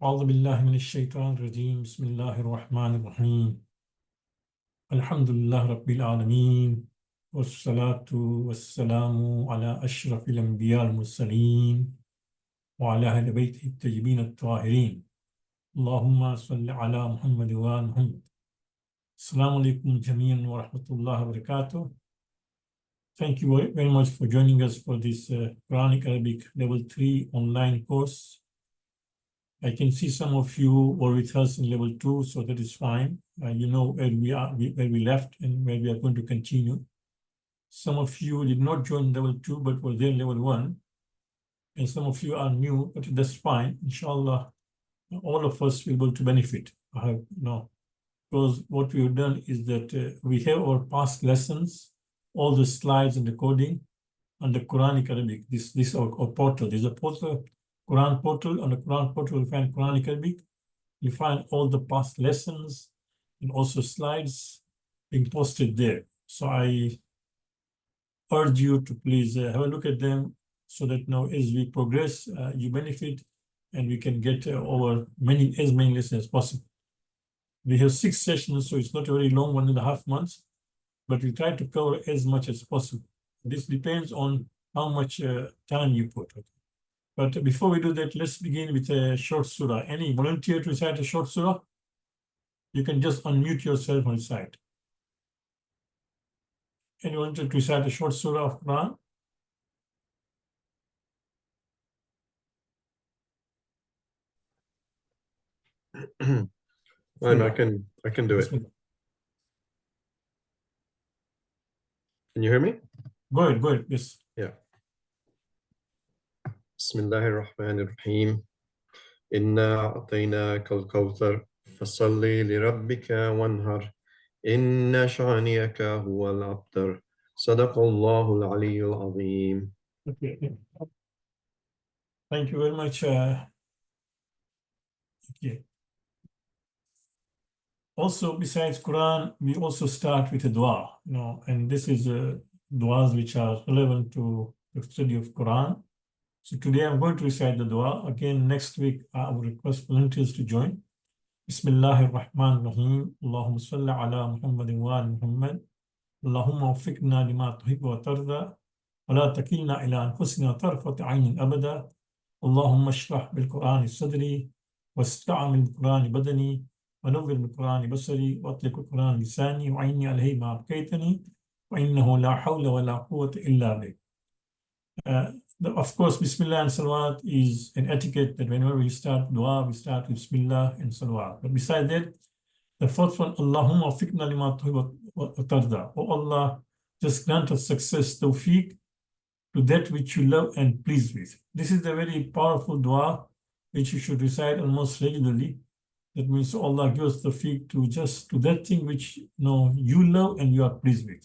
أعوذ بالله من الشيطان الرجيم بسم الله الرحمن الرحيم الحمد لله رب العالمين والصلاة والسلام على أشرف الأنبياء المرسلين وعلى أهل بيته الطيبين الطاهرين اللهم صل على محمد وآل محمد. Assalamu alaikum jamian wa rahmatullahi wa barakatuh. Thank you very much for joining us for this Quranic Arabic Level 3 online course. I can see some of you were with us in level 2, so that is fine. You know where we are, where we left and where we are going to continue. Some of you did not join level 2, but were there in level 1. And some of you are new, but that's fine. Inshallah, all of us will be able to benefit. Because what we have done is that we have our past lessons, all the slides and the coding, and the Quranic Arabic. This our portal. There's a portal, Quran portal. On the Quran portal, you find Quranic Arabic. You find all the past lessons and also slides being posted there. So I urge you to please have a look at them so that now as we progress, you benefit and we can get over as many lessons as possible. We have 6 sessions, so it's not a very long 1.5 months, but we try to cover as much as possible. This depends on how much time you put. But before we do that, let's begin with a short surah. Any volunteer to recite a short surah? You can just unmute yourself and recite. Anyone to recite a short surah of Quran? I can do it. Can you hear me? Go ahead, yes. Yeah. Bismillahir Rahmanir Rahim. Inna a'tainaka al-kawthar fasalli li rabbika wanhar. Inna sha'niyaka huwa al-abtar. Sadaqallahu al-aliyyul azim. Okay. Thank you very much. Okay. Also, besides Quran, we also start with a dua, and this is duas which are relevant to the study of Quran. So today I'm going to recite the dua. Again, next week, I will request volunteers to join. Bismillahir Rahmanir Rahim. Allahumma salli ala Muhammadin wa ali Muhammad. Allahumma wafiqna lima tuhibbu wa tarda. Wa la takilna ila anfusina tarfata aynin abada. Allahumma shrah bil Qur'ani sadri. Wasta'amil bil Qur'ani badani. ونور بالقرآن بصري وأطلق القرآن لساني وعيني عليه ما أبقيتني وإنه لا حول ولا قوة إلا بك. Of course, Bismillah and Salawat is an etiquette that whenever we start dua, we start with Bismillah and Salawat. But besides that, the fourth one, Allahumma fiqna lima tuhibbu wa tarda. Oh Allah, just grant us success, tawfiq, to that which you love and please with. This is a very powerful dua which you should recite almost regularly. That means Allah gives the tawfiq to that thing which you love and you are pleased with.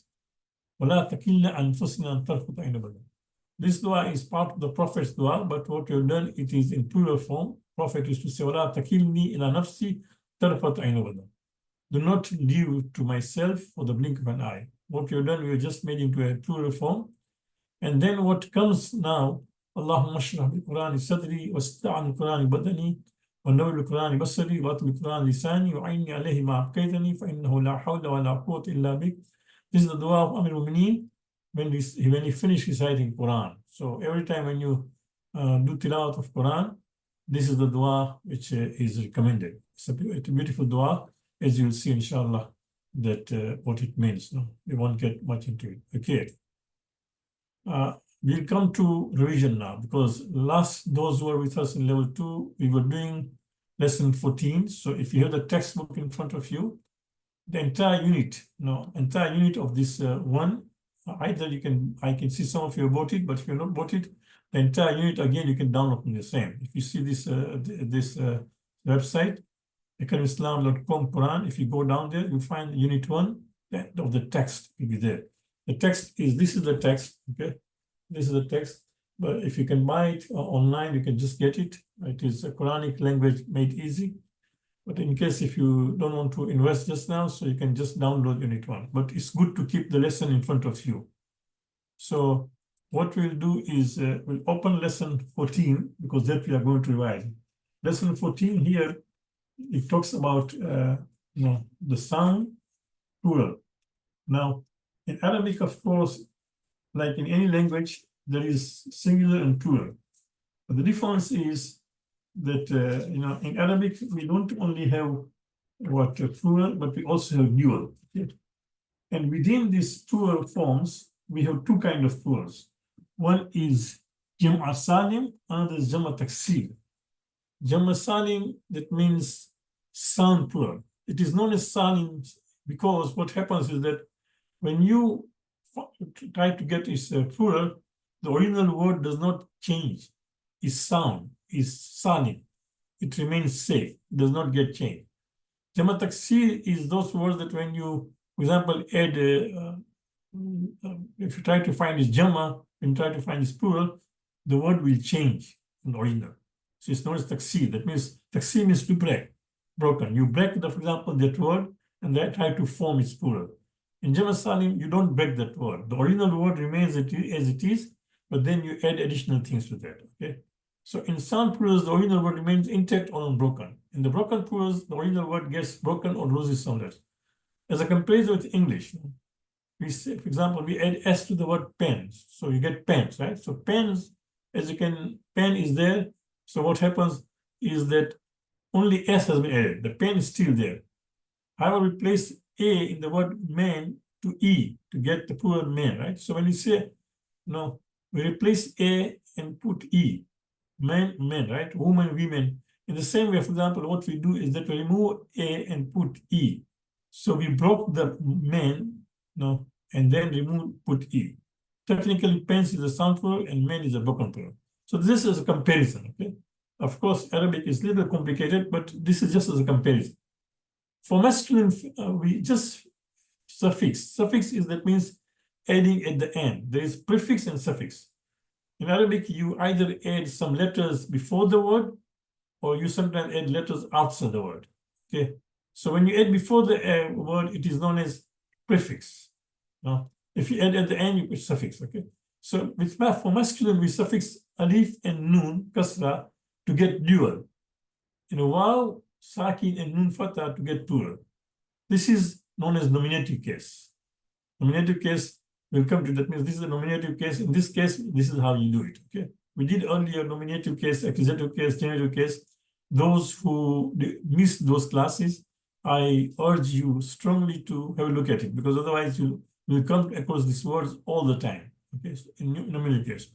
This dua is part of the Prophet's dua, but what you've done, it is in plural form. Prophet used to say, وَلَا تَكِلْنِي إِلَى نَفْسِي طَرْفَةَ عَيْنٍ أَبَدًا. Do not leave to myself for the blink of an eye. What you've done, we just made into a plural form. And then what comes now, Allahumma shrah bil Qur'ani sadri wasta'an Qur'ani badani ونور القرآن بصري وأطلق القرآن لساني وعيني عليه ما أبقيتني فإنه لا حول ولا قوة إلا بك. This is the dua of Amir al-Mu'mineen when he finished reciting Quran. So every time when you do tilawat of Quran, this is the dua which is recommended. It's a beautiful dua, as you will see inshallah that what it means. We won't get much into it. Okay. We'll come to revision now because those who were with us in level 2, we were doing lesson 14. So if you have the textbook in front of you, the entire unit of this one, either I can see some of you bought it, but if you're not bought it, the entire unit again you can download from the same. If you see this website, academyislam.com Quran, if you go down there, you'll find unit 1 of the text will be there. The text this is the text, okay? This is the text, but if you can buy it online, you can just get it. It is a Quranic language made easy. But in case if you don't want to invest just now, so you can just download Unit 1. But it's good to keep the lesson in front of you. So what we'll do is we'll open lesson 14 because that we are going to revise. lesson 14 here, it talks about the sound plural. Now, in Arabic, of course, like in any language, there is singular and plural. But the difference is that in Arabic we don't only have plural, but we also have dual. Okay? And within these plural forms, we have two kinds of plurals. One is Jam'a Salim, another is Jam'a Taksir. Jam'a Salim, that means sound plural. It is known as Salim because what happens is that when you try to get its plural, the original word does not change. Its sound is Salim. It remains safe. It does not get changed. Jam'a Taksir is those words that when you, for example, add, if you try to find its Jam'a, when you try to find its plural, the word will change from the original. So it's known as Taksir. That means Taksir means to break, broken. You break, for example, that word and then try to form its plural. In Jam'a Salim, you don't break that word. The original word remains as it is, but then you add additional things to that. Okay. So in sound plurals, the original word remains intact or unbroken. In the broken plurals, the original word gets broken or loses some letters. As a comparison with English, we say, for example, we add S to the word pens. So you get pens, right? So pens, as you can, pen is there. So what happens is that only S has been added. The pen is still there. However, we place A in the word man to E to get the plural man, right? So when you say, no, we replace A and put E. Men, men, right? Women, women. In the same way, for example, what we do is that we remove A and put E. So we broke the men, and then put E. Technically, pens is a sound plural and men is a broken plural. So this is a comparison, okay? Of course, Arabic is a little complicated, but this is just as a comparison. For masculine, we just suffix. Suffix is that means adding at the end. There is prefix and suffix. In Arabic, you either add some letters before the word, or you sometimes add letters after the word. Okay, so when you add before the word, it is known as prefix. Now, if you add at the end, you put suffix. Okay, so for masculine, we suffix alif and nun kasra to get dual. Waw, sakin, and nun fatha to get plural. This is known as nominative case. Nominative case, we'll come to that. Means this is a nominative case. In this case, this is how you do it. Okay. We did earlier nominative case, accusative case, genitive case. Those who missed those classes, I urge you strongly to have a look at it, because otherwise you will come across these words all the time. Okay. So in nominative case,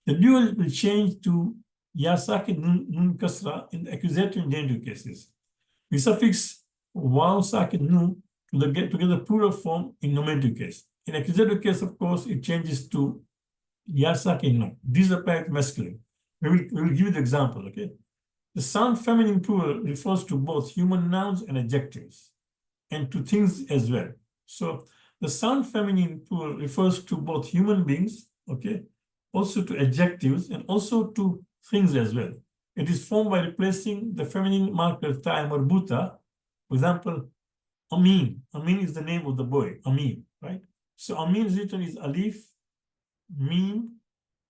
the dual will change to ya sakin nun kasra in the accusative and genitive cases. We suffix waw sakin nun to get the plural form in nominative case. In accusative case, of course, it changes to yasak and no. These apply to masculine. We will give you the example, okay? The sound feminine plural refers to both human nouns and adjectives, and to things as well. So the sound feminine plural refers to both human beings, okay, also to adjectives, and also to things as well. It is formed by replacing the feminine marker ta or buta. For example, Amin. Amin is the name of the boy, Amin, right? So Amin is written is alif, mim,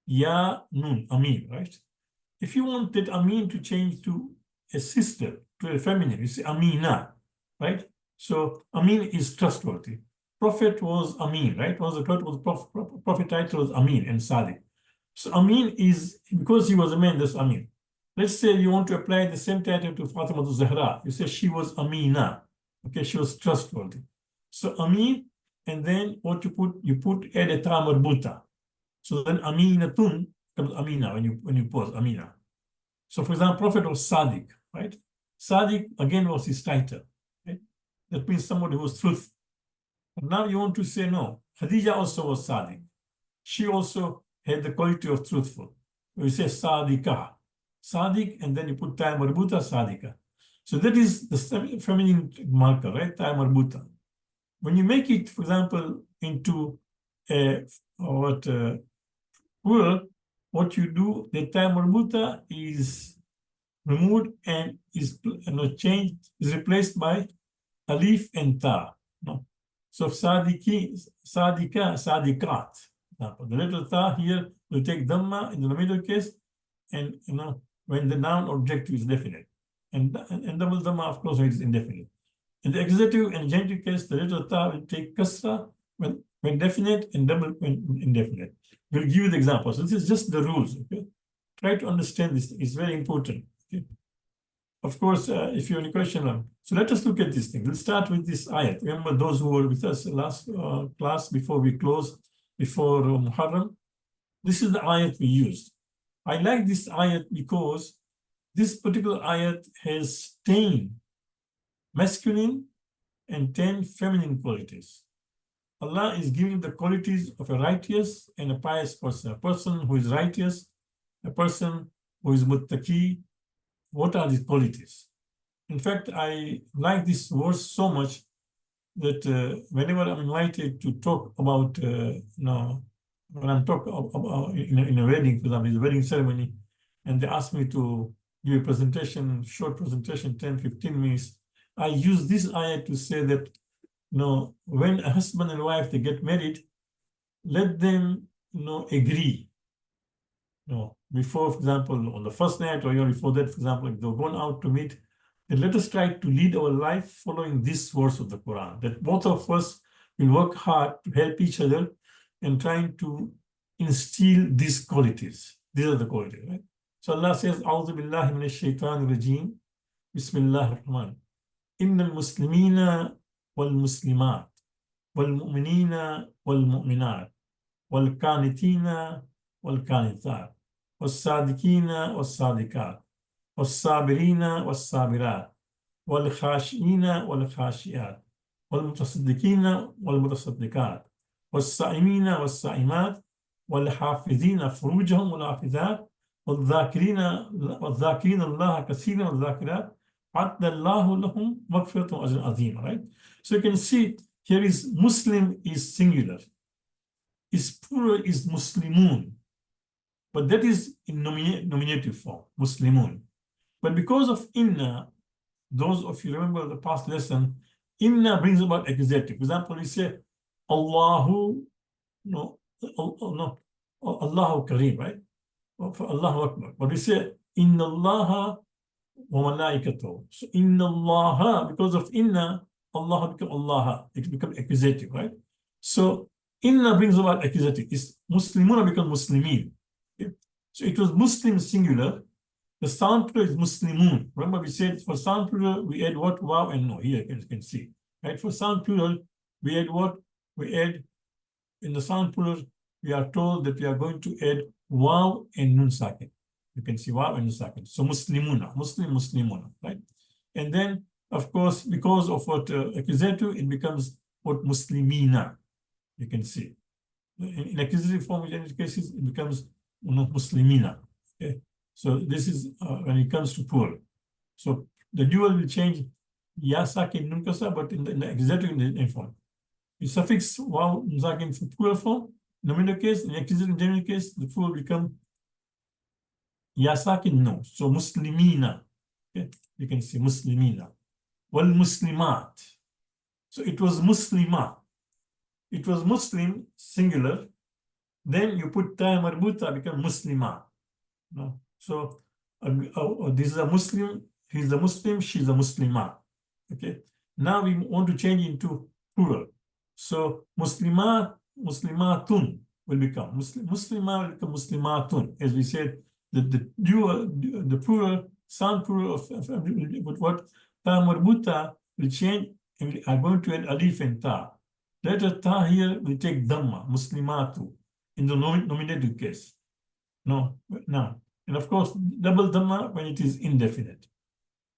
ya, nun, Amin, right? If you want that Amin to change to a sister, to a feminine, you say Amina, right? So Amin is trustworthy. Prophet was Amin, right? Prophet title was Amin and Sadiq. So Amin is, because he was a man, that's Amin. Let's say you want to apply the same title to Fatima Zahra. You say she was Amina. Okay, she was trustworthy. So Amin, and then what you put add a ta marbuta. So then Aminatun becomes Amina when you pause Amina. So for example, Prophet was Sadiq, right? Sadiq again was his title, right? That means somebody who was truthful. But now you want to say no. Khadija also was Sadiq. She also had the quality of truthful. You say Sadiqa, Sadiq, and then you put ta marbuta Sadiqa. So that is the feminine marker, right? Ta marbuta. When you make it, for example, into plural, what you do, the ta marbuta is removed and is changed, is replaced by alif and ta. No? So sadiki, sadika, sadikat. The letter ta here will take dhamma in the middle case, and when the noun objective is definite. And double dhamma, of course, when it is indefinite. In the accusative and genitive case, the letter ta will take kasra when definite and double when indefinite. We'll give you the examples. This is just the rules. Okay, try to understand this. It's very important. Okay? Of course, if you have any question, so let us look at this thing. We'll start with this ayat. Remember those who were with us last class before we closed, before Muharram. This is the ayat we used. I like this ayat because this particular ayat has 10 masculine and 10 feminine qualities. Allah is giving the qualities of a righteous and a pious person, a person who is righteous, a person who is muttaqi. What are these qualities? In fact, I like this verse so much that whenever I'm invited to talk about, when I'm talking about in a wedding, for example, it's a wedding ceremony, and they ask me to give a presentation, short presentation, 10, 15 minutes, I use this ayah to say that, when a husband and wife, they get married, let them, agree. Before, for example, on the first night or even before that, for example, if they're going out to meet, then let us try to lead our life following this verse of the Quran, that both of us will work hard to help each other and trying to instill these qualities. These are the qualities, right? So Allah says, A'udhu billahi minash shaitanir rajim, Bismillahir Rahman. Innal muslimina wal muslimat, wal mu'minina wal mu'minat, wal qanitina wal qanitat, والصادقين والصادقات والصابرين والصابرات والخاشعين والخاشعات والمتصدقين والمتصدقات والصائمين والصائمات والحافظين فروجهم والحافظات والذاكرين الله كثيرا والذاكرات أعد الله لهم مغفرة وأجر عظيم. Right? So you can see here is Muslim is singular, is plural is Muslimun. But that is in nominative form, Muslimun. But because of inna, those of you remember the past lesson, inna brings about accusative. For example, we say Allahu, Allahu Kareem, right? For Allahu Akbar. But we say Inna Allaha wa malaikatahu. So Inna Allaha, because of inna, Allah become Allah. It becomes accusative, right? So inna brings about accusative. It's Muslimuna become Muslimin. Okay? So it was Muslim singular. The sound plural is Muslimun. Remember we said for sound plural we add what? Wow and no. Here you can see. Right? For sound plural we add what? We add in the sound plural we are told that we are going to add wow and nun sakin. You can see wow and nun sakin. So Muslimuna, Muslimuna, right? And then of course because of what accusative it becomes what Muslimina. You can see. In accusative form in many cases it becomes Muslimina. Okay, so this is when it comes to plural. So the dual will change yasakin nunkasa, but in the accusative in the form. The suffix wow nusakin for plural form. Nominal case, in accusative in general case, the plural become yasakin no. So Muslimina. Okay, you can see Muslimina. Wal Muslimat. So it was Muslima. It was Muslim singular. Then you put ta marbuta, become Muslima. No? So this is a Muslim, he's a Muslim, she's a Muslima. Okay. Now we want to change into plural. So Muslimat, Muslimatun will become Muslima will become Muslimatun. As we said, the plural, sound plural of what ta marbuta will change, and we are going to add alif and ta. Letter ta here will take dhamma, Muslimatu, in the nominative case. No, now. And of course, double dhamma when it is indefinite.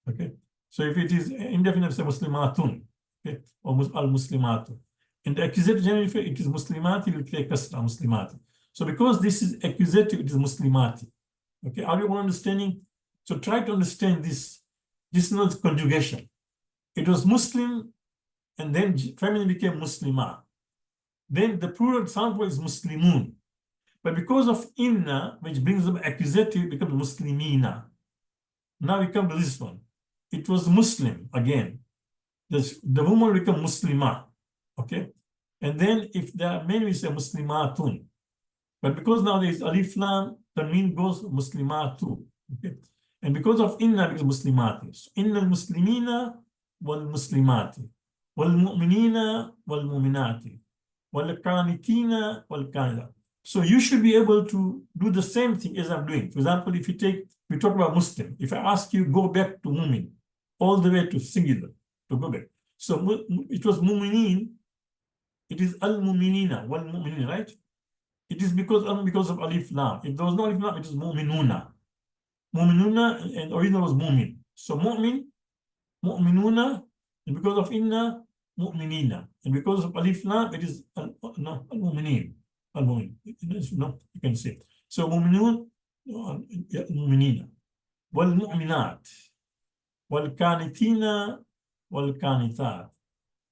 Okay. So if it is indefinite, say Muslimatun. Okay. Or al-Muslimatu. In the accusative generally, it is Muslimati, will take kasra, Muslimati. So because this is accusative, it is Muslimati. Okay. Are you all understanding? So try to understand this. This is not conjugation. It was Muslim, and then feminine became Muslima. Then the plural sound is Muslimun. But because of inna, which brings them accusative, becomes Muslimina. Now we come to this one. It was Muslim again. The woman will become Muslima. Okay. And then if there are men, we say Muslimatun. But because now there is alif lam, the mean goes Muslimatu. Okay. And because of inna, because muslimati. So, inna al-muslimina wal-muslimati, wal-mu'minina wal-mu'minati, wal-qanitina wal-qanita. So you should be able to do the same thing as I'm doing. For example, if we talk about Muslim, if I ask you, go back to mu'min, all the way to singular, to go back. So it was mu'minin, it is al-mu'minina, wal-mu'minin, right? It is because of alif lam. If there was no alif lam, it is mu'minuna. Mu'minuna, and original was mu'min. So mu'min, mu'minuna, and because of inna, mu'minina. And because of alif lam, it is al-mu'minin. Al-mu'min. No, you can say. So mu'minun, mu'minina. Wal-mu'minat. Wal-kanitina, wal-kanitat.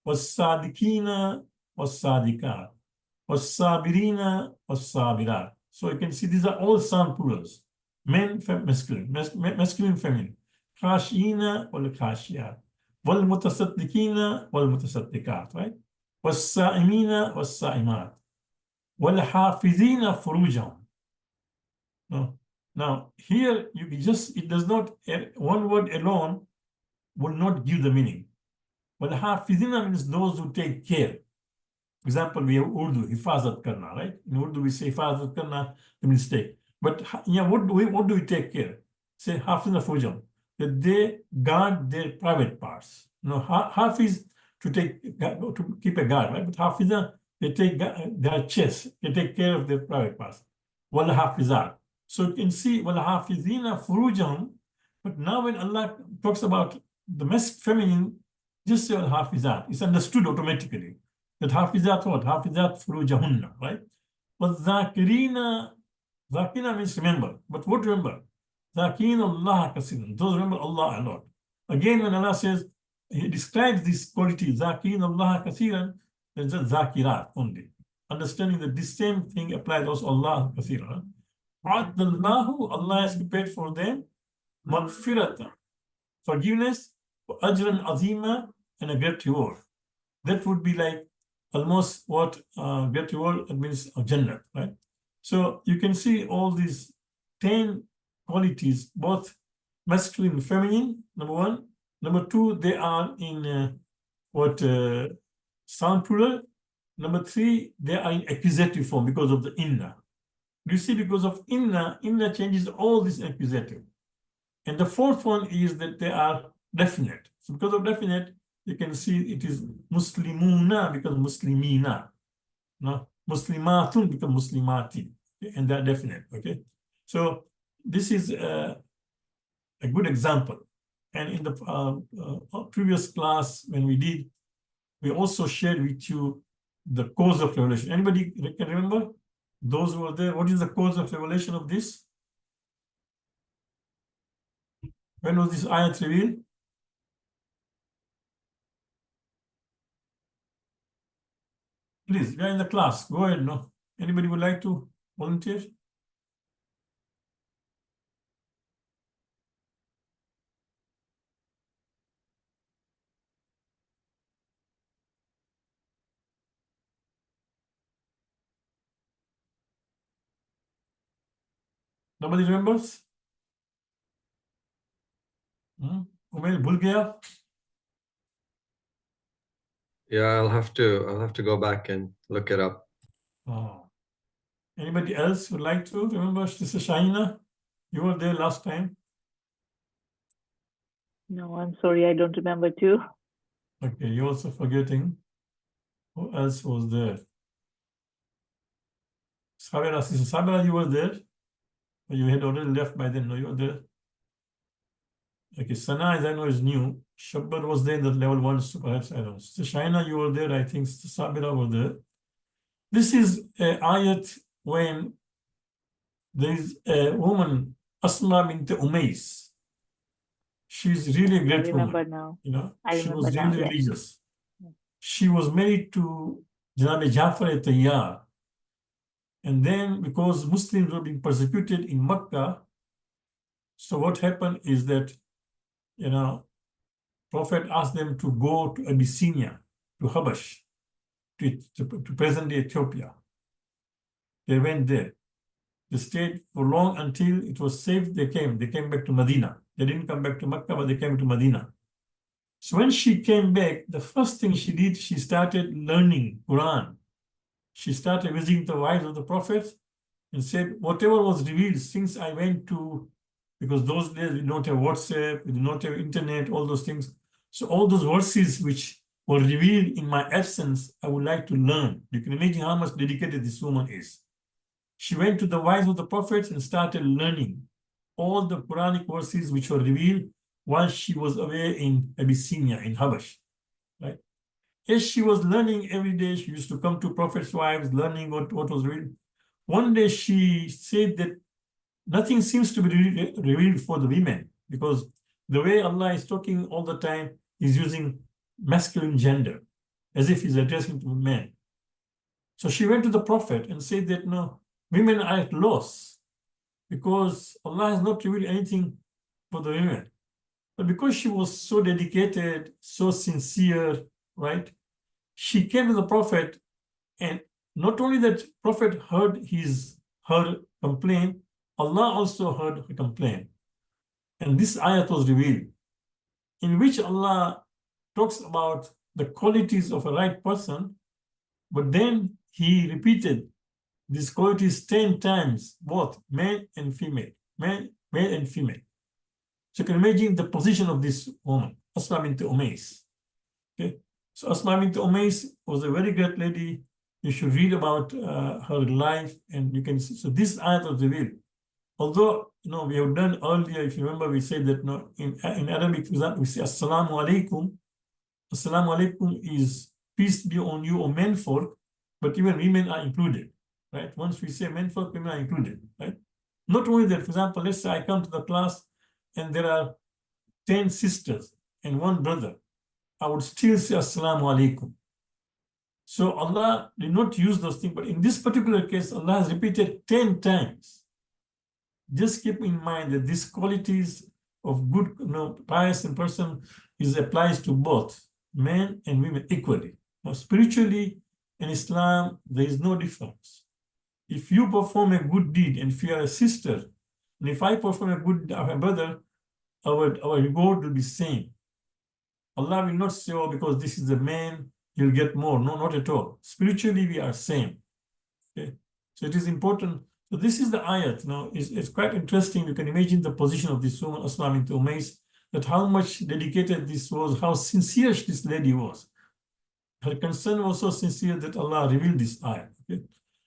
Was-sadikina, was-sadikat. Was-sabirina, was-sabirat. So you can see these are all sound plurals. Men, masculine, masculine, feminine. Khashina, wal-khashiyat. Wal-mutasaddiqina, wal-mutasaddiqat, right? Was-sa'imina, was-sa'imat. Wal-hafizina furujahum. No. Now, here, it does not, one word alone will not give the meaning. Wal-hafizina means those who take care. For example, we have Urdu, hifazat karna, right? In Urdu, we say hifazat karna, the mistake. But yeah, what do we take care? Say hafizna fujam, that they guard their private parts. No, hafiz to keep a guard, right? But hafizna, they take their chest, they take care of their private parts. Wal hafizat. So you can see wal hafizina furujam. But now when Allah talks about the feminine, just say wal hafizat. It's understood automatically. That hafizat what? Hafizat furujahunna, right? But zakirina means remember. But what remember? Zakirina Allah kasiran. Those remember Allah a lot. Again, when Allah says, He describes this quality, zakirina Allah kasiran, there's just zakirat only. Understanding that this same thing applies also Allah kasiran. Allah has prepared for them maghfiratan, forgiveness, ajran azima, and a great reward. That would be like almost what great reward means Jannah, right? So you can see all these 10 qualities, both masculine and feminine, number one. Number two, they are in sound plural. Number three, they are in accusative form because of the inna. You see, because of inna changes all this accusative. And the fourth one is that they are definite. So because of definite, you can see it is muslimuna because muslimina. No, muslimatun because muslimati. And they're definite, okay? So this is a good example. And in the previous class, when we also shared with you the cause of revelation. Anybody can remember? Those who were there, what is the cause of revelation of this? When was this ayat revealed? Please, we are in the class. Go ahead, no? Anybody would like to volunteer? Nobody remembers? Umail, भूल गया? Yeah, I'll have to go back and look it up. Oh. Anybody else would like to remember? Sister Shaina, you were there last time. No, I'm sorry, I don't remember too. Okay, you're also forgetting. Who else was there? Sabira, Sister Sabira, you were there? Or you had already left by then? No, you were there. Okay, Sana, as I know, is new. Shabbar was there in the level 1, so perhaps I don't know. Sister Shaina, you were there. I think Sister Sabira were there. This is an ayat when there is a woman, Asma bint Umays. She's really a great I remember woman. now. You know, I she remember was now, really yeah. religious. She was married to Janab Jafar Tayyar. And then because Muslims were being persecuted in Makkah, so what happened is that, you know, Prophet asked them to go to Abyssinia, to Habash, to present-day Ethiopia. They went there. They stayed for long until it was safe. They came back to Medina. They didn't come back to Mecca, but they came to Medina. So when she came back, the first thing she did, she started learning Quran. She started visiting the wives of the Prophet and said, whatever was revealed since I went to, because those days we don't have WhatsApp, we do not have internet, all those things. So all those verses which were revealed in my absence, I would like to learn. You can imagine how much dedicated this woman is. She went to the wives of the prophets and started learning all the Quranic verses which were revealed while she was away in Abyssinia, in Habash, right? As she was learning every day, she used to come to Prophet's wives, learning what was revealed. One day she said that nothing seems to be revealed for the women, because the way Allah is talking all the time is using masculine gender, as if he's addressing to men. So she went to the Prophet and said that, no, women are at loss because Allah has not revealed anything for the women. But because she was so dedicated, so sincere, right? She came to the Prophet, and not only that Prophet heard her complaint, Allah also heard her complaint. And this ayat was revealed, in which Allah talks about the qualities of a right person, but then he repeated these qualities 10 times, both male and female, male and female. So you can imagine the position of this woman, Asma bint Umays. Okay, so Asma bint Umays was a very great lady. You should read about her life, and you can see. So this ayat was revealed. Although, we have done earlier, if you remember, we said that in Arabic, for example, we say Assalamu alaikum. Assalamu alaikum is peace be on you, or menfolk, but even women are included, right? Once we say menfolk, women are included, right? Not only that, for example, let's say I come to the class and there are 10 sisters and one brother, I would still say Assalamu alaikum. So Allah did not use those things, but in this particular case, Allah has repeated 10 times. Just keep in mind that these qualities of good, pious and person applies to both men and women equally. Now, spiritually, in Islam, there is no difference. If you perform a good deed and if you are a sister, and if I perform a good deed of a brother, our reward will be same. Allah will not say, oh, because this is a man, you'll get more. No, not at all. Spiritually, we are same. Okay? So it is important. So this is the ayat. It's quite interesting. You can imagine the position of this woman, Asma bint Umays, that how much dedicated this was, how sincere this lady was. Her concern was so sincere that Allah revealed this ayat. Okay?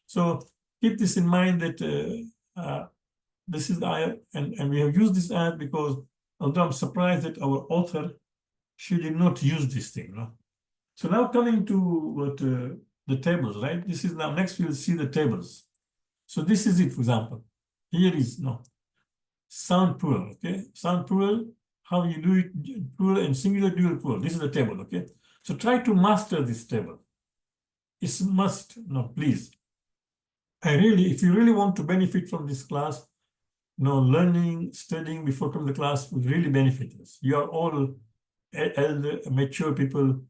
So keep this in mind that this is the ayat, and we have used this ayat because, although I'm surprised that our author, she did not use this thing. So now coming to what the tables, right? This is now, next we'll see the tables. So this is it, for example. Here is sound plural, okay? Sound plural, how you do it, plural and singular, dual plural. This is the table, okay? So try to master this table. It's must, please. If you really want to benefit from this class, learning, studying before coming to class would really benefit us. You are all elder, mature people,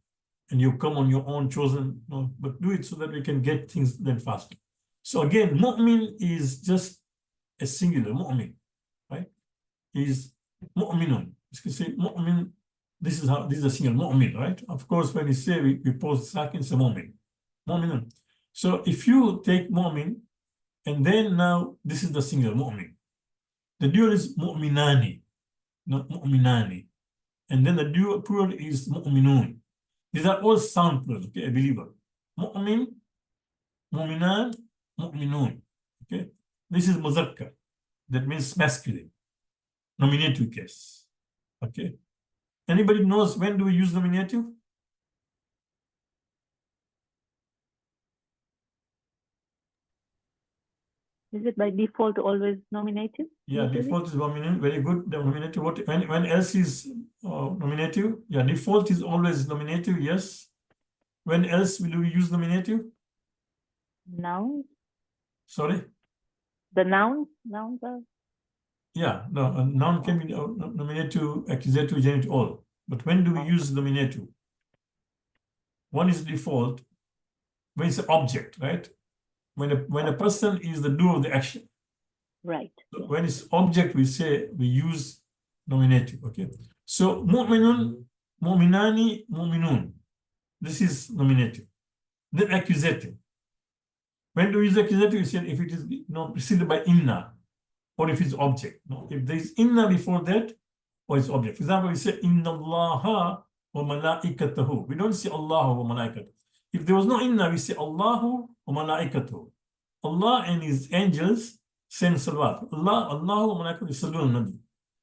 and you come on your own chosen, but do it so that we can get things done faster. So again, mu'min is just a singular, mu'min, right? Is mu'minun. You can say mu'min, this is a single, mu'min, right? Of course, when we say we post sakin, it's a mu'min, mu'minun. So if you take mu'min, and then now this is the single, mu'min. The dual is mu'minani, not mu'minani. And then the dual plural is mu'minun. These are all sound plural, okay, a believer. Mu'min, mu'minan, mu'minun, okay? This is muzakkar, that means masculine, nominative case, okay? Anybody knows when do we use nominative? Is it by default always nominative? Yeah, usually? default is nominative, very good. The nominative, when else is nominative? Yeah, default is always nominative, yes. When else do we use nominative? Nouns? Sorry? The nouns are... Yeah, no, a noun can be nominative, accusative, genitive, all. But when do we use nominative? One is default, when it's an object, right? When a person is the doer of the action. Right. So when it's object, we use nominative. Okay. So mu'minun, mu'minani, mu'minun. This is nominative. Then accusative. When do we use accusative? We said if it is preceded by inna, or if it's object. No, if there is inna before that, or it's object. For example, we say inna Allaha wa malaikatahu. We don't say Allahu wa malaikatahu. If there was no inna, we say Allahu wa malaikatahu. Allah and His angels send salawat. Allahu wa malaikatahu yusalluna nabi.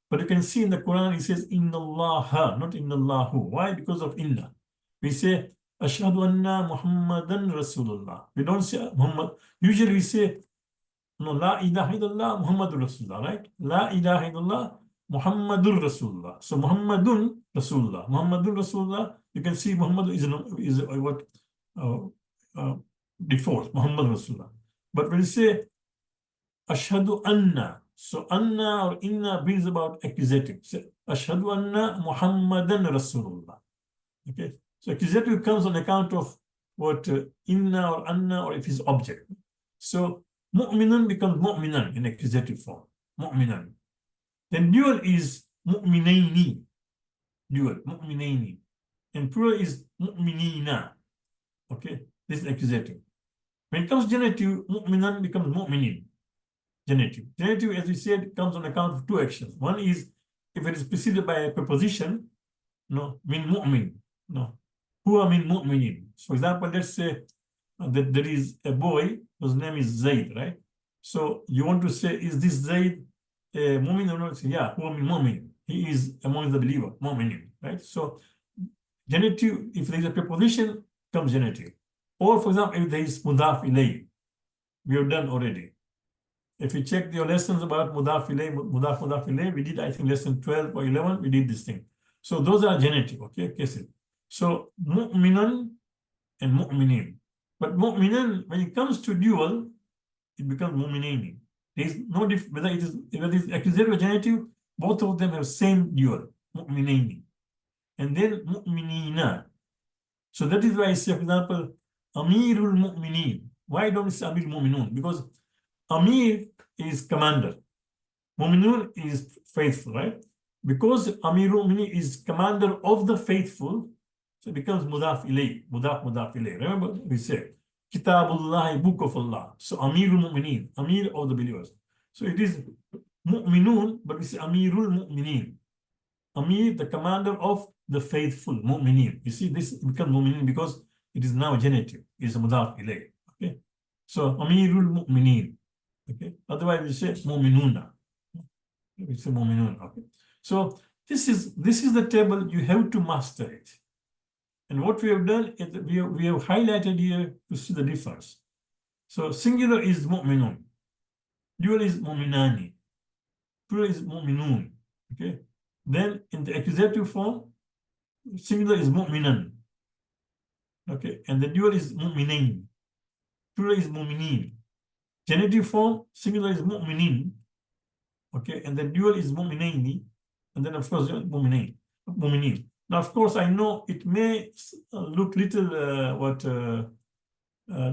But you can see in the Quran it says inna Allaha, not inna Allahu. Why? Because of inna. We say Ashhadu anna Muhammadan Rasulullah. We don't say Muhammad. Usually we say no, La ilaha illallah Muhammadur Rasulullah, right? La ilaha illallah Muhammadur Rasulullah. So Muhammadun Rasulullah. Muhammadun Rasulullah, you can see Muhammad is what default, Muhammad Rasulullah. But when you say Ashhadu anna, so anna or inna brings about accusative. So Ashhadu anna Muhammadan Rasulullah. Okay. So accusative comes on account of what inna or anna or if it's object. So mu'minun becomes mu'minan in accusative form. Mu'minan. Then dual is mu'minaini. Dual, mu'minaini. And plural is mu'minina. Okay, this is accusative. When it comes genitive, mu'minan becomes mu'minin. Genitive. Genitive, as we said, comes on account of two actions. One is if it is preceded by a preposition, no, min mu'min. No. Huwa min mu'minin. So, for example, let's say that there is a boy whose name is Zaid, right? So you want to say, is this Zaid a mu'min or not? Say, yeah, huwa min mu'min. He is among the believer, mu'minin, right? So genitive, if there is a preposition, comes genitive. Or for example, if there is mudaf ilayh, we have done already. If you check your lessons about mudaf ilayh, we did, I think, lesson 12 or 11, we did this thing. So those are genitive, okay? Cases. So mu'minan and mu'minin. But mu'minan, when it comes to dual, it becomes mu'minaini. There is no difference whether it is accusative or genitive, both of them have same dual, mu'minaini. And then mu'minina. So that is why I say, for example, Amirul Mu'minin. Why don't we say Amir Mu'minun? Because Amir is commander. Mu'minun is faithful, right? Because Amirul Mu'minin is commander of the faithful, so it becomes mudaf ilayh, mudaf ilayh. Remember, we said, Kitabullah, book of Allah. So Amirul Mu'minin, Amir of the believers. So it is Mu'minun, but we say Amirul Mu'minin. Amir, the commander of the faithful, Mu'minin. You see, this becomes Mu'minin because it is now genitive. It is mudaf ilayh. Okay. So Amirul Mu'minin. Okay. Otherwise, we say Mu'minuna. We say Mu'minun. Okay. So this is the table. You have to master it. And what we have done is we have highlighted here to see the difference. So singular is mu'minun, dual is mu'minani, plural is mu'minun. Okay. Then in the accusative form, singular is mu'minan. Okay, and the dual is mu'minain, plural is mu'minin. Genitive form, singular is mu'minin. Okay, and the dual is mu'minaini, and then of course mu'minain. Now, of course, I know it may look little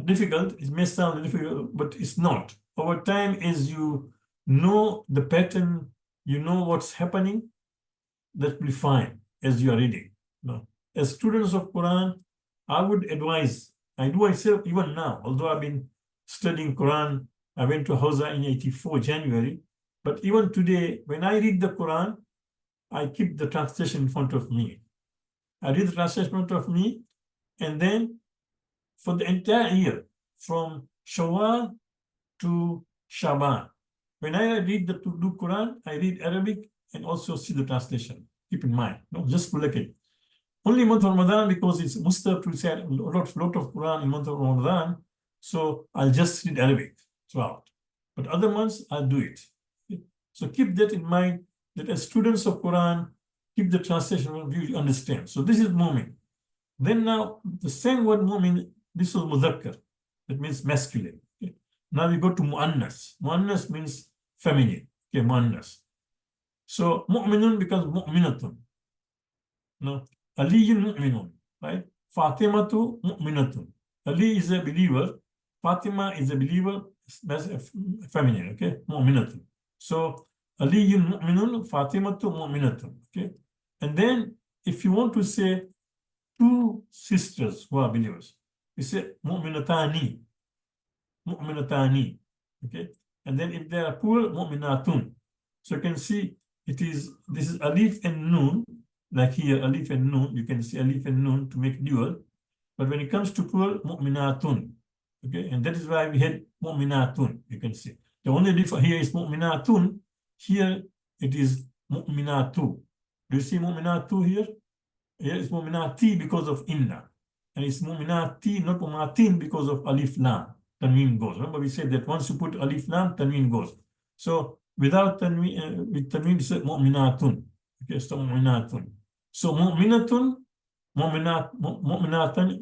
difficult. It may sound difficult, but it's not. Over time, as you know the pattern, you know what's happening, that will be fine as you are reading. No. As students of Quran, I would advise, I do myself even now, although I've been studying Quran, I went to Hausa in 84 January, but even today, when I read the Quran, I keep the translation in front of me. I read the translation in front of me, and then for the entire year, from Shawwal to Shaban, when I read the Quran, I read Arabic and also see the translation. Keep in mind, no, just to look at it. Only month of Ramadan, because it's mustahab to say a lot of Quran in month of Ramadan, so I'll just read Arabic throughout. But other months, I'll do it. So keep that in mind, that as students of Quran, keep the translation of you understand. So this is mu'min. Then now, the same word mu'min, this was mudhakkar. That means masculine. Okay. Now we go to mu'annas. Mu'annas means feminine. Okay, mu'annas. So mu'minun becomes mu'minatun. No, Aliyun mu'minun, right? Fatimatu mu'minatun. Ali is a believer. Fatima is a believer, that's a feminine, okay? Mu'minatun. So Aliyun mu'minun, Fatimatu mu'minatun, okay? And then if you want to say two sisters who are believers, you say mu'minatani, mu'minatani, okay? And then if they are plural, mu'minatun. So you can see this is alif and nun, like here, alif and nun, you can see alif and nun to make dual. But when it comes to plural, mu'minatun, okay? And that is why we had mu'minatun, you can see. The only difference here is mu'minatun, here it is mu'minatu. Do you see mu'minatu here? Here is mu'minati because of inna. And it's mu'minati, not mu'minatin, because of alif lam. Tanween goes. Remember we said that once you put alif lam, tanween goes. So without tanween, with tanween, it's mu'minatun. Okay, so mu'minatun. So mu'minatun, mu'minatani,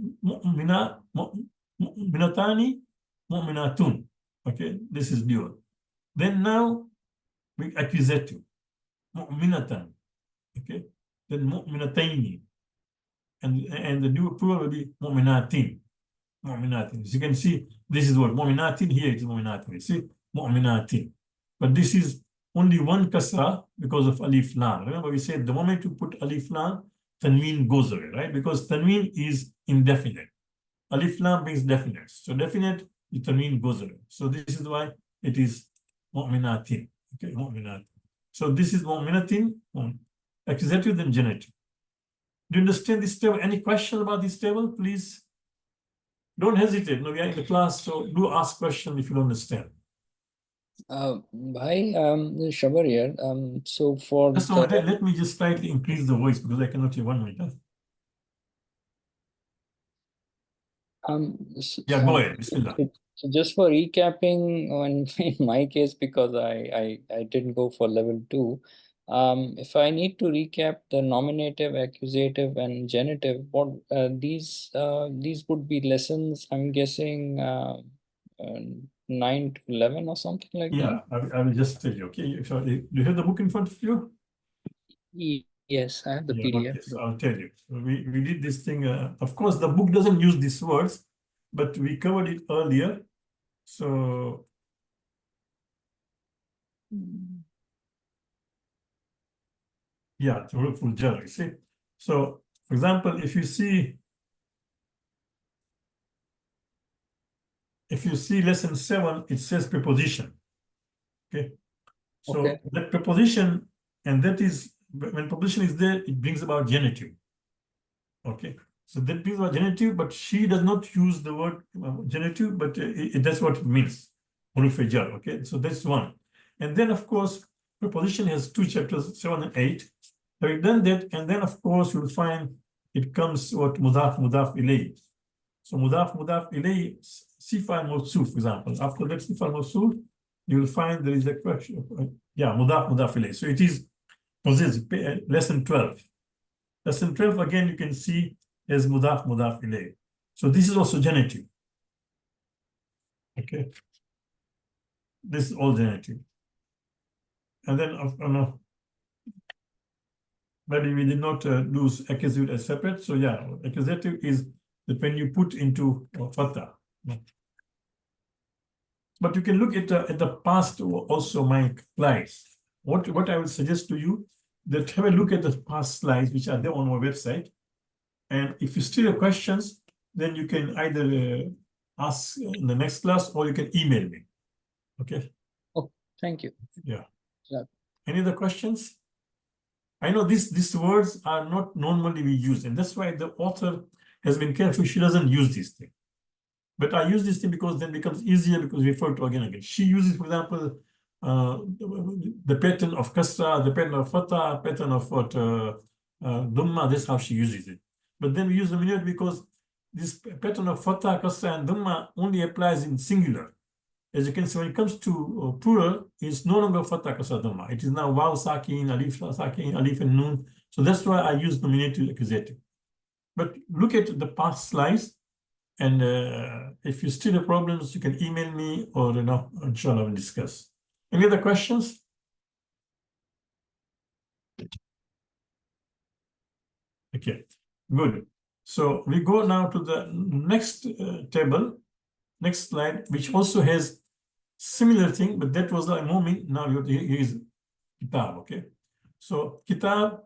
mu'minatun. Okay, this is dual. Then now we accusative. Mu'minatan. Okay, then mu'minataini. And the dual plural will be mu'minatin. Mu'minatin. As you can see, this is what mu'minatin, here it's mu'minatin. See, mu'minatin. But this is only one kasra because of alif lam. Remember we said the moment you put alif lam, tanween goes away, right? Because tanween is indefinite. Alif lam means definite. So definite, the tanween goes away. So this is why it is mu'minatin. Okay, mu'minatin. So this is mu'minatin, accusative then genitive. Do you understand this table? Any question about this table, please? Don't hesitate. No, we are in the class, so do ask questions if you don't understand. Bhai, Shabar here. So for Just a moment, let me just slightly increase the voice because I cannot hear 1 minute. Yeah, go ahead. Bismillah. So just for recapping on in my case, because I didn't go for level 2. If I need to recap the nominative, accusative, and genitive, what these would be lessons, I'm guessing 9 to 11 or something like that. Yeah, I will just tell you. Okay, so do you have the book in front of you? Yes, I have the Yeah, PDF. okay, so I'll tell you. So we did this thing. Of course, the book doesn't use these words, but we covered it earlier. So yeah, to work full jar, you see. So, for example, if you see lesson 7, it says preposition. Okay. So Okay. that preposition, and that is when preposition is there, it brings about genitive. Okay. So that brings about genitive, but she does not use the word genitive, but that's what it means. Huruf jar. Okay. So that's one. And then of course, preposition has 2 chapters, 7 and 8. So we've done that, and then of course you'll find it comes what mudaf ilayh. So mudaf ilayh, sifa mawsuf, for example. After that sifa mawsuf, you will find there is a question. Yeah, mudaf ilayh. So it is lesson 12. Lesson 12 again you can see as mudaf ilayh. So this is also genitive. Okay. This is all genitive. And then maybe we did not do accusative as separate. So yeah, accusative is that when you put into fatha. But you can look at the past also, my slides. What I would suggest to you, that have a look at the past slides which are there on our website. And if you still have questions, then you can either ask in the next class or you can email me. Okay. Oh, thank you. Yeah. Yeah. Any other questions? I know these words are not normally we use, and that's why the author has been careful. She doesn't use this thing. But I use this thing because then it becomes easier because we refer to again and again. She uses, for example, the pattern of kasra, the pattern of fatha, pattern of what dhamma. That's how she uses it. But then we use the minute because this pattern of fatha, kasra, and dhamma only applies in singular. As you can see, when it comes to plural, it's no longer fatha, kasra, dhamma. It is now waw, sakin, alif, and nun. So that's why I use nominative accusative. But look at the past slides. And if you still have problems, you can email me or, inshallah, we'll discuss. Any other questions? Okay, good. So we go now to the next table, next slide, which also has similar thing, but that was a moment. Now here is kitab, okay? So kitab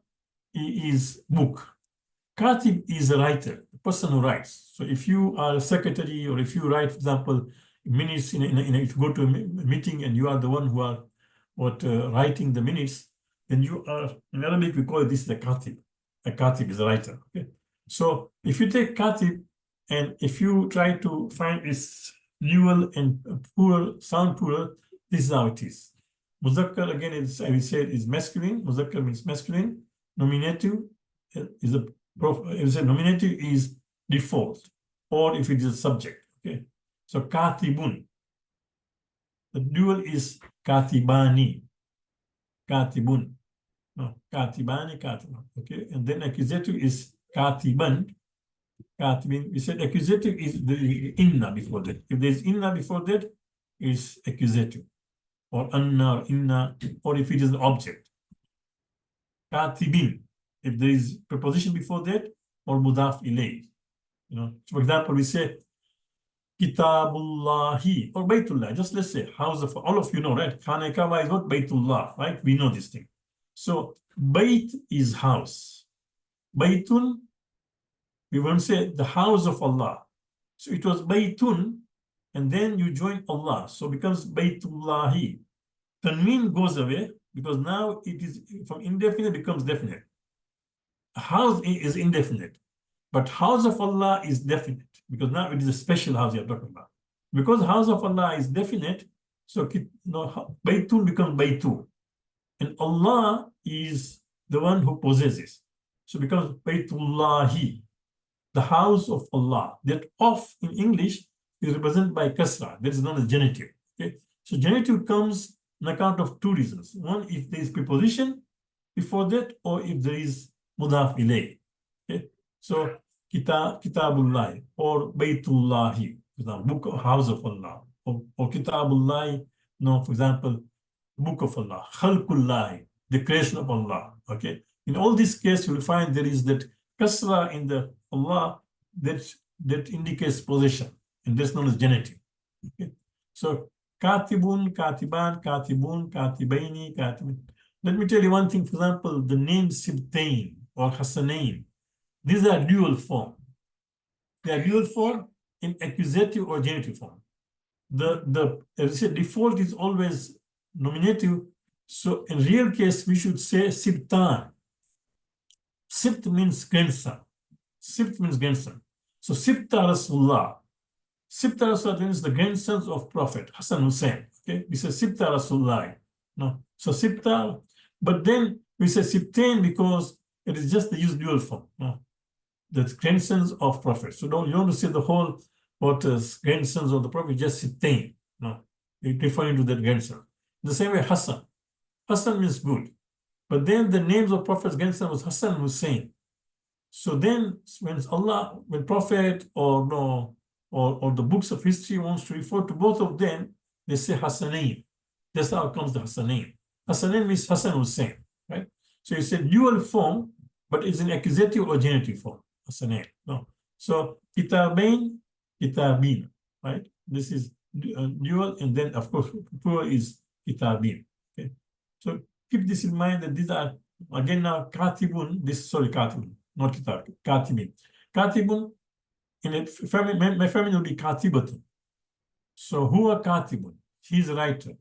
is book. Katib is a writer, the person who writes. So if you are a secretary, or if you write, for example, minutes if you go to a meeting and you are the one who are writing the minutes, then you are, in Arabic we call this the katib. A katib is a writer. Okay. So if you take katib and if you try to find its dual and plural, sound plural, this is how it is. Muzakkar, again, is, I will say, is masculine. Muzakkar means masculine. Nominative is a nominative is default, or if it is a subject. Okay. So katibun. The dual is katibani. Katibun. No, katibani, katiban. Okay. And then accusative is katiban. Katibin. We said accusative is the inna before that. If there is inna before that, is accusative. Or anna, or inna, or if it is an object. Katibin. If there is preposition before that, or mudaf ilayh. You know, for example, we say Kitabullahi or Baytullah. Just let's say house of, all of you know, right? Khana Kaaba is not Baytullah, right? We know this thing. So Bayt is house. Baytun, we won't say the house of Allah. So it was Baytun, and then you join Allah. So it becomes Baytullahi. Tanween goes away because now it is from indefinite becomes definite. House is indefinite, but house of Allah is definite because now it is a special house you're talking about. Because house of Allah is definite, so Baytun becomes Baytu. And Allah is the one who possesses. So it becomes Baytullahi, the house of Allah. That of in English is represented by kasra. That is known as genitive. Okay? So genitive comes on account of two reasons. One, if there is preposition before that, or if there is mudaf ilayh. Okay? So Kitabullah or Baytullahi, book of house of Allah, or Kitabullah, for example, book of Allah, Khalqullah, the creation of Allah. Okay, in all these cases, you will find there is that kasra in the Allah that indicates possession, and that's known as genitive. Okay, so Katibun, Katiban, Katibun, Katibaini, Katibin. Let me tell you one thing. For example, the name Sibtain or Hassanain. These are dual form. They are dual form in accusative or genitive form. As I said, default is always nominative. So in real case, we should say Sibtan. Sibt means grandson. Sibt means grandson. So Sibta Rasulullah. Sibta Rasulullah means the grandsons of Prophet Hassan Hussein. Okay, we say Sibta Rasulullah. No, so Sibta, but then we say Sibtain because it is just the use dual form. No, the grandsons of Prophet. So you don't say the whole grandsons of the Prophet, just Sibtain. No, you're referring to that grandson. The same way Hassan. Hassan means good. But then the names of Prophet's grandson was Hassan and Hussein. So then when Prophet or the books of history wants to refer to both of them, they say Hassanain. That's how it comes to Hassanain. Hassanain means Hassan Hussein, right? So you said dual form, but it's in accusative or genitive form. Hassanain. No. So Kitabain, Kitabin, right? This is dual, and then of course plural is Kitabin. Okay. So keep this in mind that these are again now Katibun. Katibun, not Kitab. Katibin. Katibun. In a family, my family will be Katibatun. So who are Katibun? He's a writer.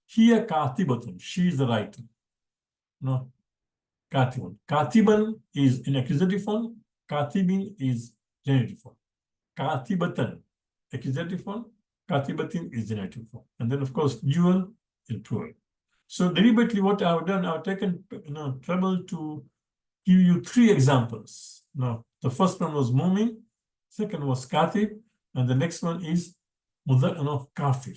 Here Katibatun. She is the writer. No. Katibun. Katiban is in accusative form. Katibin is genitive form. Katibatan, accusative form. Katibatin is genitive form. And then of course dual and plural. So deliberately what I've done, I've taken trouble to give you 3 examples. Now, the first one was Mumin, second was Katib, and the next one is Kafir.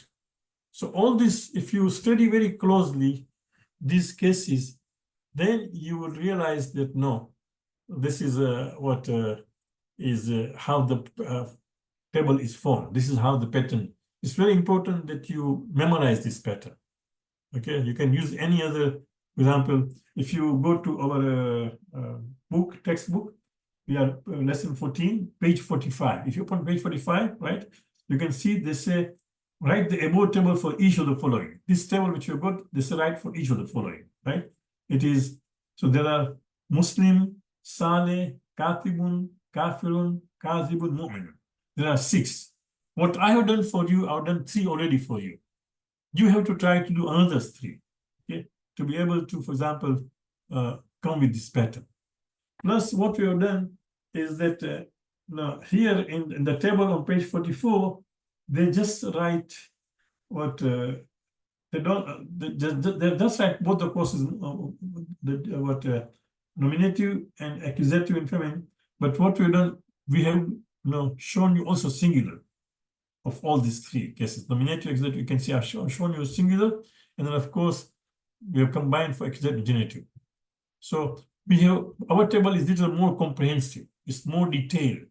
So all this, if you study very closely these cases, then you will realize that this is how the table is formed. This is how the pattern. It's very important that you memorize this pattern. Okay, you can use any other. For example, if you go to our textbook, we are lesson 14, page 45. If you open page 45, right, you can see they say, write the above table for each of the following. This table which you got, they say write for each of the following, right? It is, so there are Muslim, Saleh, Katibun, Kafirun, Kazibun, Mu'minun. There are 6. What I have done for you, I've done 3 already for you. You have to try to do another 3, okay, to be able to, for example, come with this pattern. Plus, what we have done is that now here in the table on page 44, they just write what they don't. They just write both the courses, nominative and accusative and feminine. But what we've done, we have shown you also singular of all these 3 cases. Nominative, accusative, you can see I've shown you singular, and then of course we have combined for accusative, genitive. So we have, our table is a little more comprehensive. It's more detailed,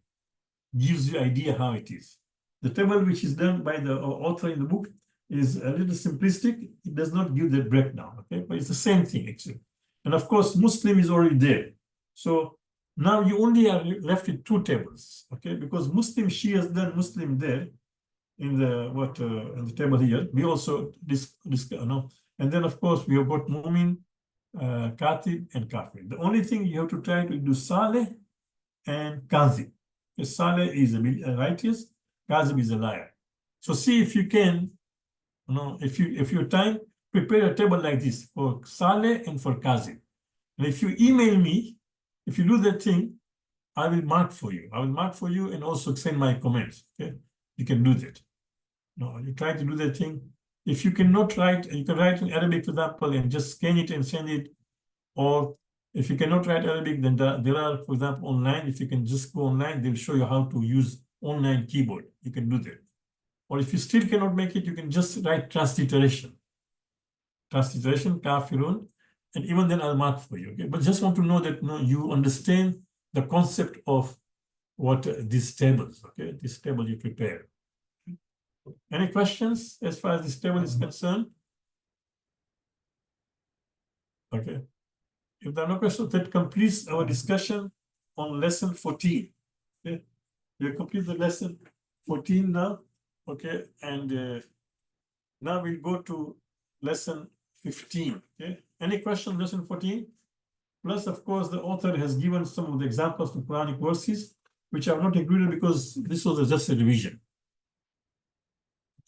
gives you idea how it is. The table which is done by the author in the book is a little simplistic. It does not give the breakdown, okay? But it's the same thing actually. And of course, Muslim is already there. So now you only are left with 2 tables, okay? Because Muslim, she has done Muslim there in the in the table here. We also and then of course we have got Mu'min, Katib, and Kafir. The only thing you have to try to do Saleh and Kazib. Saleh is a righteous, Kazib is a liar. So see if you can, if you time, prepare a table like this for Saleh and for Kazib. And if you email me, if you do that thing, I will mark for you. I will mark for you and also send my comments. Okay, you can do that. No, you try to do that thing. If you cannot write, you can write in Arabic, for example, and just scan it and send it. Or if you cannot write Arabic, then there are, for example, online. If you can just go online, they'll show you how to use online keyboard. You can do that. Or if you still cannot make it, you can just write transliteration. Transliteration, Kafirun, and even then I'll mark for you. Okay, but just want to know that you understand the concept of what these tables. Okay, this table you prepare. Any questions as far as this table is concerned? Okay. If there are no questions, that completes our discussion on lesson 14. Okay. We complete the lesson 14 now. Okay. And now we'll go to lesson 15. Okay. Any question on lesson 14? Plus, of course, the author has given some of the examples of Quranic verses, which are not included because this was just a revision.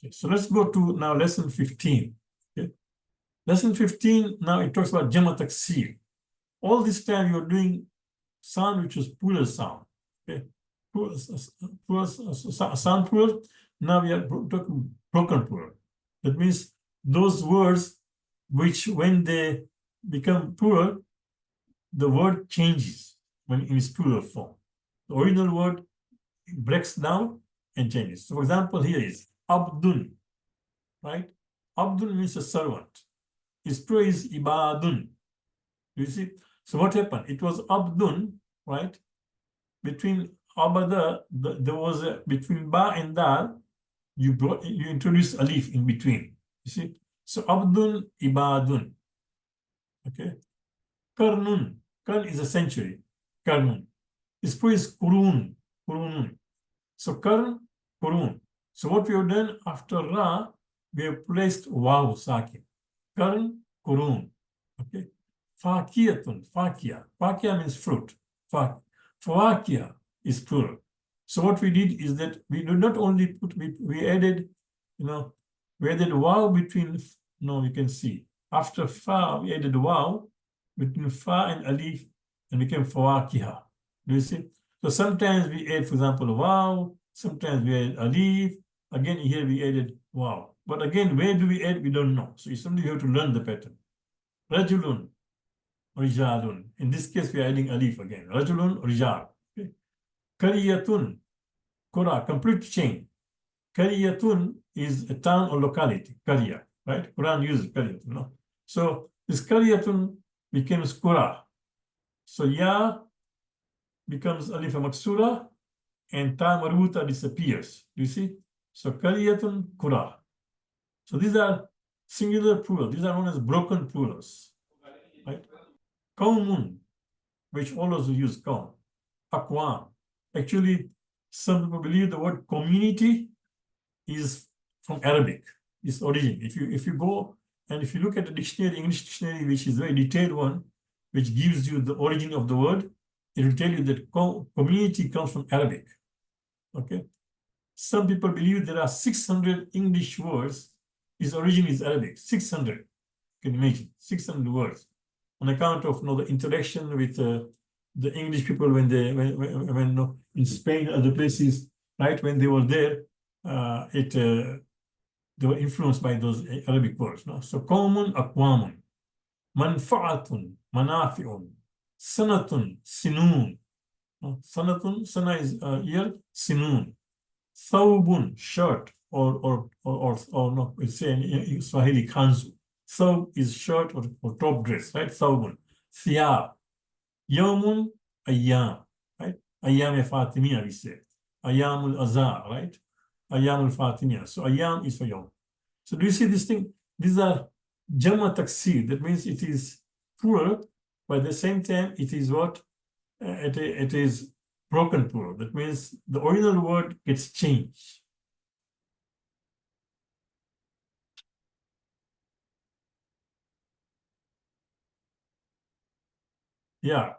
Okay, so let's go to now lesson 15. Okay. Lesson 15, now it talks about Jama Taksir. All this time you're doing sound which is plural sound. Okay. Sound plural. Now we are talking broken plural. That means those words which when they become plural, the word changes when in its plural form. The original word breaks down and changes. So for example, here is Abdun, right? Abdun means a servant. Its plural is Ibadun. You see? So what happened? It was Abdun, right? Between Abada, there was between Ba and Dal, you introduce alif in between. You see? So Abdun, Ibadun. Okay. Karnun. Karn is a century. Karnun. Its plural is Qurun. Qurunun. So Karn, Qurun. So what we have done after Ra, we have placed Waw Sakin. Karn, Qurun. Okay. Fakiyatun, Fakia. Fakia means fruit. Fawakia is plural. So what we did is that we do not only put, we added, we added Waw between, you can see. After Fa, we added Waw between Fa and Alif and became Fawakiha. Do you see? So sometimes we add, for example, Waw, sometimes we add Alif. Again, here we added Waw. But again, where do we add? We don't know. So it's something you have to learn the pattern. Rajulun, Rijalun. In this case, we are adding Alif again. Rajulun, Rijal. Okay. Kariyatun, Qura, complete chain. Kariyatun is a town or locality, Kariya, right? Quran uses Kariyatun, no? So this Kariyatun becomes Qura. So Ya becomes Alif Maksura and Ta Marbuta disappears. You see? So Kariyatun, Qura. So these are singular plurals. These are known as broken plurals, right? Qawmun, which also use Qawm. Aqwam. Actually, some people believe the word community is from Arabic, its origin. If you go and if you look at the dictionary, English dictionary, which is a very detailed one, which gives you the origin of the word, it will tell you that community comes from Arabic. Okay. Some people believe there are 600 English words. Its origin is Arabic. 600. You can imagine 600 words on account of the interaction with the English people when in Spain and other places, right? When they were there, they were influenced by those Arabic words. No? So qawmun aqwamun, manfa'atun, manafi'un, sanatun, sinun. Sanatun, sana is year, sinun. Thawbun, shirt, or no, we say in Swahili kanzu. Thawb is shirt or top dress, right? Thawbun. Thiyab. Yawmun, ayyam, right? Ayyam Fatimiyya, we say. Ayyamul Azhar, right? Ayyamul Fatimiyya. So ayyam is for yawm. So do you see this thing? These are Jama taksir. That means it is plural, but at the same time, it is what? It is broken plural. That means the original word gets changed. Yeah.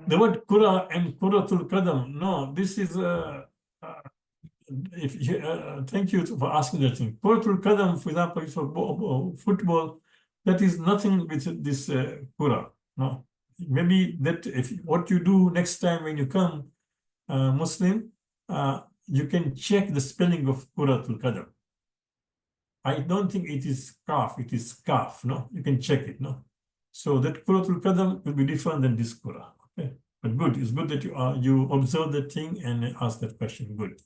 The word kura and kuratul kadam. No, this is thank you for asking that thing. Kuratul kadam, for example, is for football. That is nothing with this kura. No, maybe that if what you do next time when you come, Muslim, you can check the spelling of kuratul kadam. I don't think it is kaf, it is kaf. No, you can check it. No, so that kuratul kadam will be different than this kura. Okay, but good. It's good that you observe that thing and ask that question. Good.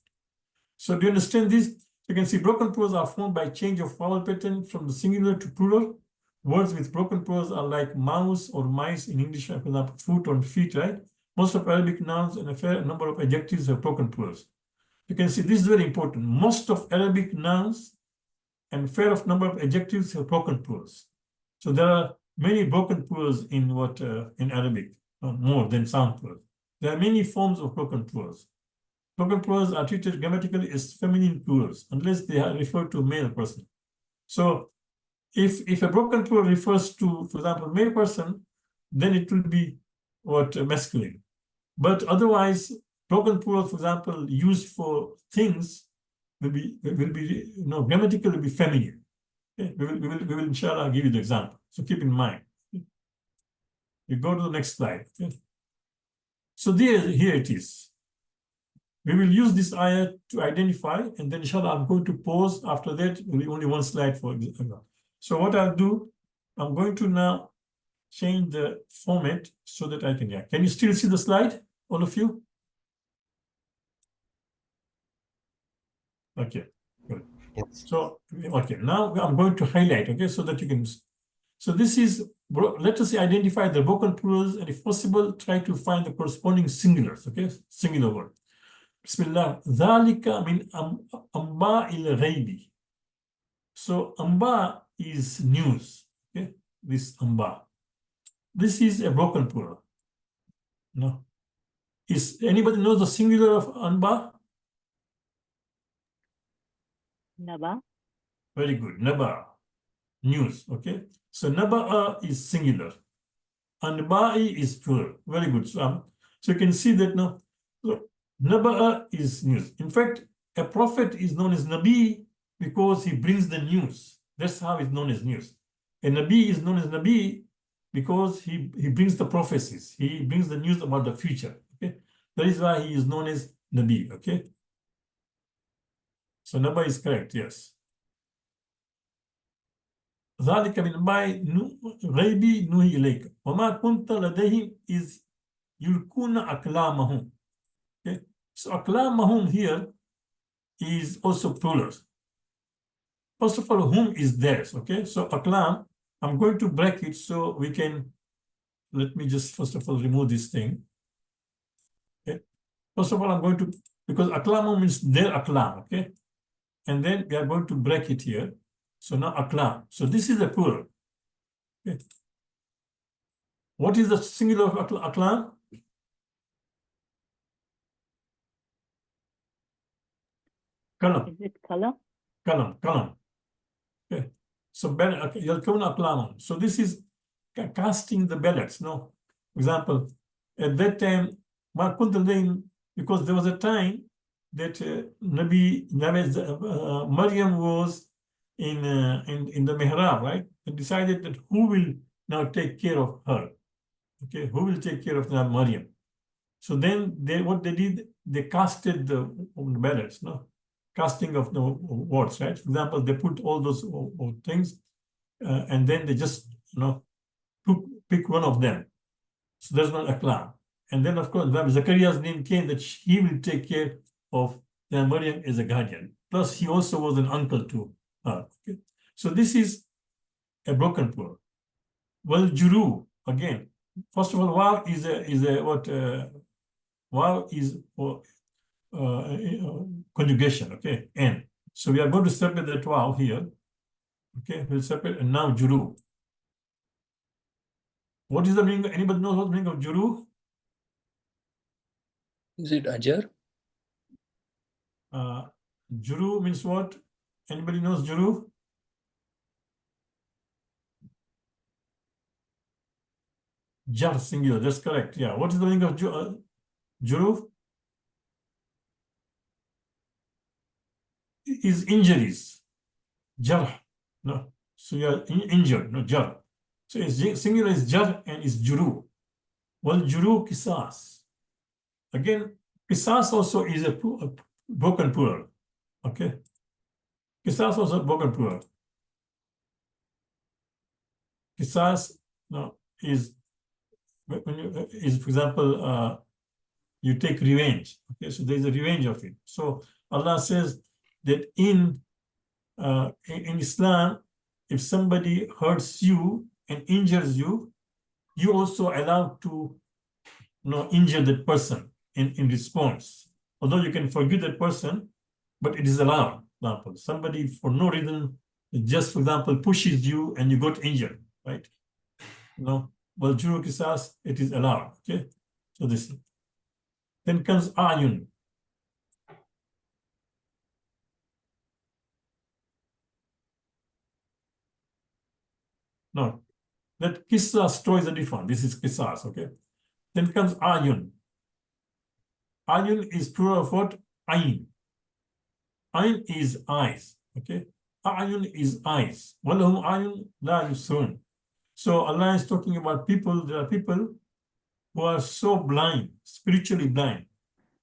So do you understand this? You can see broken plurals are formed by change of vowel pattern from the singular to plural. Words with broken plurals are like mouse or mice in English, for example, foot or feet, right? Most of Arabic nouns and a fair number of adjectives have broken plurals. You can see this is very important. Most of Arabic nouns and fair of number of adjectives have broken plurals. So there are many broken plurals in in Arabic, more than sound plurals. There are many forms of broken plurals. Broken plurals are treated grammatically as feminine plurals unless they are referred to a male person. So if a broken plural refers to, for example, male person, then it will be masculine. But otherwise, broken plural, for example, used for things will be grammatically be feminine. Okay? We will inshallah give you the example. So keep in mind. We go to the next slide. Okay? So here it is. We will use this ayah to identify, and then inshallah I'm going to pause. After that, will be only one slide for example. So what I'll do, I'm going to now change the format so that I can, Can you still see the slide, all of you? Okay, good. Yes. So, okay, now I'm going to highlight, okay, so that you can, so this is, let us identify the broken plurals, and if possible, try to find the corresponding singulars, okay, singular word. Bismillah, dhalika min amba il ghaibi. So amba is news, okay, this amba. This is a broken plural. No. Is anybody knows the singular of amba? Naba. Very good. Naba, news. Okay. So naba'a is singular. Anba'i is plural. Very good. So you can see that now. So naba'a is news. In fact, a prophet is known as Nabi because he brings the news. That's how it's known as news. A Nabi is known as Nabi because he brings the prophecies. He brings the news about the future. Okay. That is why he is known as Nabi. Okay. So Naba is correct, yes. ذلك من أنباء غيبي نوحي إليك وما كنت لديهم إذ يلقون أقلامهم. Okay, so أقلامهم here is also plural. First of all, whom is theirs. Okay, so أقلام, I'm going to break it so we can. Let me just first of all remove this thing. Okay, first of all, I'm going to, because أقلامهم means their أقلام. Okay, and then we are going to break it here. So now aklam. So this is a plural. Okay. What is the singular of aklam? Kalam. Is it color? Kalam. Okay. So okay, yalkuna aqlaman. So this is casting the ballots. No, for example, at that time, because there was a time that Maryam was in the mihrab, right? And decided that who will now take care of her. Okay, who will take care of Maryam? So then what they did, they casted the ballots, no? Casting of the words, right? For example, they put all those things and then they just, pick one of them. So there's not a clan. And then, of course, Zachariah's name came that he will take care of Maryam as a guardian. Plus, he also was an uncle to her. Okay? So this is a broken plural. Well, juru, again, first of all, wow is a what? Wow is for conjugation, okay? And so we are going to separate that wow here. Okay, we'll separate and now juru. What is the meaning? Anybody knows what the meaning of juru? Is it ajar? Juru means what? Anybody knows juru? Jar singular, that's correct. Yeah. What is the meaning of juru? Is injuries. Jar. No. So you are injured, no jar. So it's singular is jar and is juru. Well, juru kisas. Again, kisas also is a broken plural. Okay. Kisas also broken plural. Kisas is when you is, for example, you take revenge. Okay, so there's a revenge of it. So Allah says that in Islam, if somebody hurts you and injures you, you also allowed to injure that person in response. Although you can forgive that person, but it is allowed. For example, somebody for no reason, just for example, pushes you and you got injured, right? Well, juru kisas, it is allowed. Okay, so this. Then comes ayun. No, that kissa stories are different. This is kissas, okay? Then comes ayun. Ayun is plural of what? Ayn. Ayn is eyes, okay? Ayun is eyes. Walahum ayun la yusrun. So Allah is talking about people, there are people who are so blind, spiritually blind.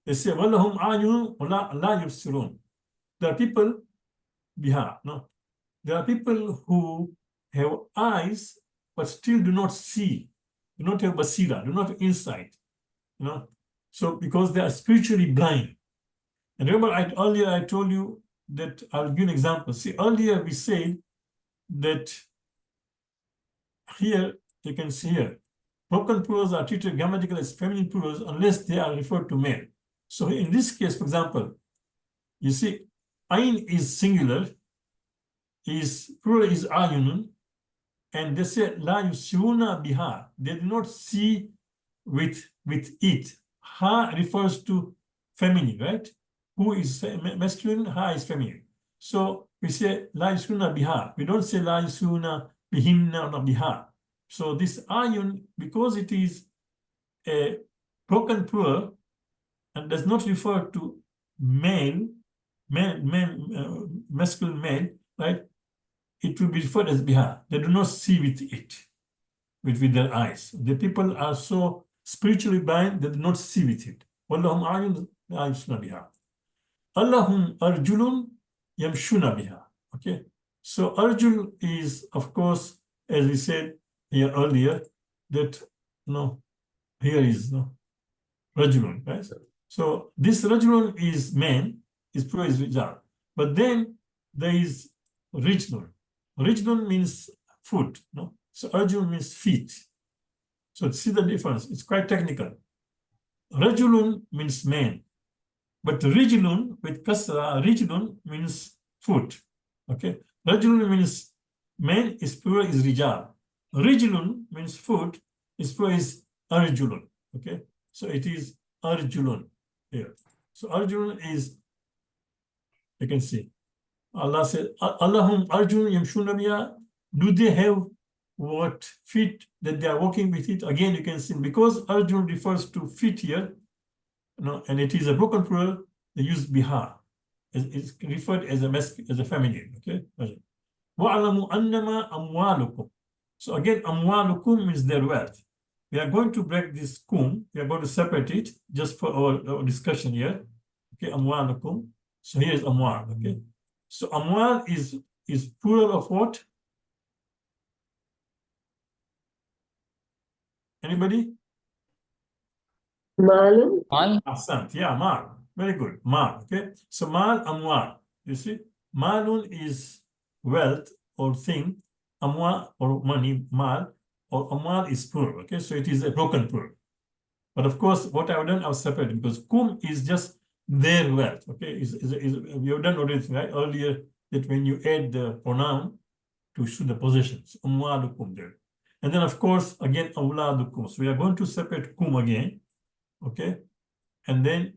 They say, walahum ayun la yusrun. There are people, no? There are people who have eyes but still do not see, do not have basira, do not have insight, So because they are spiritually blind. And remember, earlier I told you that I'll give an example. See, earlier we said that here, you can see here, broken plurals are treated grammatically as feminine plurals unless they are referred to male. So in this case, for example, you see, ayn is singular, plural is ayunun, and they say la yusiruna biha. They do not see with it. Ha refers to feminine, right? Who is masculine? Ha is feminine. So we say la yusiruna biha. We don't say la yusiruna bihinna or biha. So this ayun, because it is a broken plural and does not refer to masculine male, right? It will be referred as biha. They do not see with it, with their eyes. The people are so spiritually blind, they do not see with it. Wallahum ayun la yusna biha. Allahum arjulun yamshuna biha. Okay. So arjul is, of course, as we said here earlier, that here is rajulun, right? So this rajulun is man, is plural is rijal. But then there is rijlun. Rijlun means foot, So arjul means feet. So see the difference. It's quite technical. Rajulun means man. But rijlun with kasra, rijlun means foot. Okay. Rajulun means man, is plural is rijal. Rijlun means foot, is plural is arjulun. Okay. So it is arjulun here. So arjulun is You can see. Allah says, Allahum arjun yamshuna biha. Do they have what feet that they are walking with it? Again, you can see because arjun refers to feet here, and it is a broken plural. They use biha. It's referred as a feminine. Okay. وَعْلَمُوا أَنَّمَا أَمْوَالُكُمْ. So again, أَمْوَالُكُمْ means their wealth. We are going to break this kum. We are going to separate it just for our discussion here. Okay, أَمْوَالُكُمْ. So here is أموال. Okay. So أموال is plural of what? Anybody? Malum. Mal. Ahsant. Yeah, mal. Very good. Mal. Okay. So mal, amwal. You see, malun is wealth or thing. Amwal or money, mal, or amwal is plural. Okay. So it is a broken plural. But of course, what I've done, I've separated because kum is just their wealth. Okay. We have done already, right? Earlier that when you add the pronoun to show the possessions, amwalukum there. And then of course, again, awladukum. So we are going to separate kum again. Okay. And then,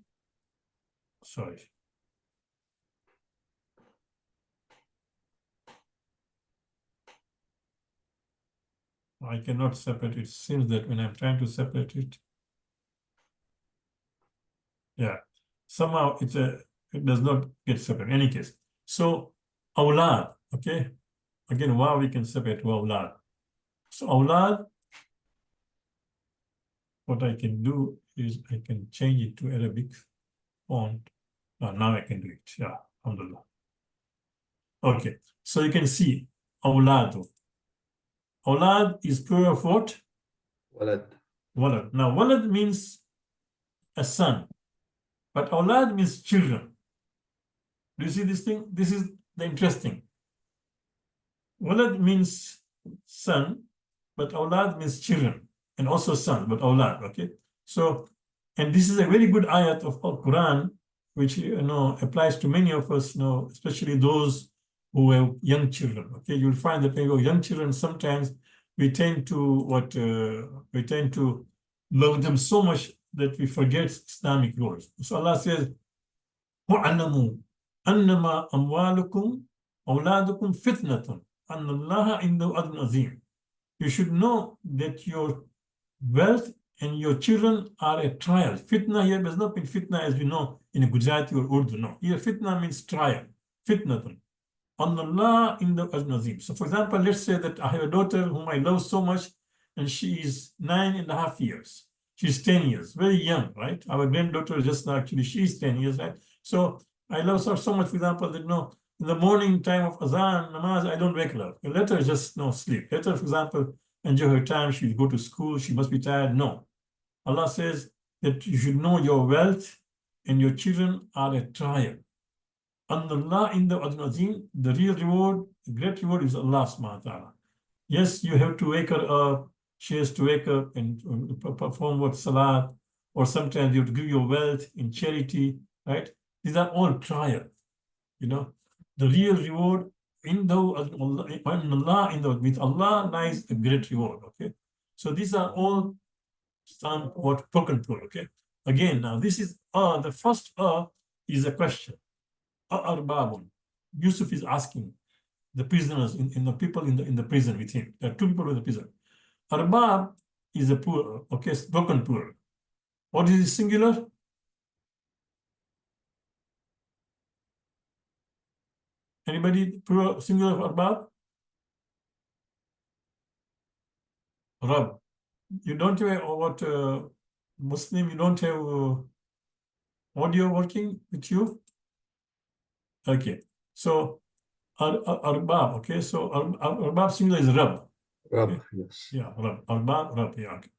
sorry. I cannot separate it. It seems that when I'm trying to separate it, yeah, somehow it does not get separate. In any case, so awlad, okay. Again, wow, we can separate awlad. So awlad, what I can do is I can change it to Arabic font. Now I can do it. Yeah, alhamdulillah. Okay, so you can see awlad. Awlad is plural of what? Walad. Walad. Now, walad means a son, but awlad means children. Do you see this thing? This is the interesting. Walad means son, but awlad means children, and also son, but awlad. Okay, so, and this is a very good ayat of Quran, which applies to many of us, especially those who have young children. Okay, you'll find that when you have young children, sometimes we tend to love them so much that we forget Islamic rules. So Allah says, وَعَلَّمُوا أَنَّمَا أَمْوَالُكُمْ أَوْلَادُكُمْ فِتْنَةٌ أَنَّ اللَّهَ عِنْدَهُ أَجْرٌ عَظِيمٌ. You should know that your wealth and your children are a trial. Fitna here does not mean fitna as we know in Gujarati or Urdu. No, here fitna means trial. Fitnatun. Allah in the Azim. So for example, let's say that I have a daughter whom I love so much, and she is 9.5 years. She's 10 years, very young, right? Our granddaughter just now, actually, she's 10 years, right? So I love her so much, for example, that in the morning time of Azan, Namaz, I don't wake her up. Let her just sleep. Let her, for example, enjoy her time. She'll go to school. She must be tired. No. Allah says that you should know your wealth and your children are a trial. Allah in the Azim, the real reward, the great reward is Allah subhanahu wa ta'ala. Yes, you have to wake her up. She has to wake up and perform what salat, or sometimes you have to give your wealth in charity, right? These are all trials, The real reward with Allah lies a great reward, okay? So these are all what broken plural, okay? Again, now this is the first is a question. Arbabun. Yusuf is asking the prisoners, in the people in the prison with him. There are two people in the prison. Arbab is a plural, okay, broken plural. What is it, singular? Anybody plural, singular of arbab? Rab. You don't have what Muslim, you don't have audio working with you? Okay. So arbab, okay, so arbab singular is rab. Rab, Okay. yes. Yeah, rab. Arbab, rab, yeah. Okay.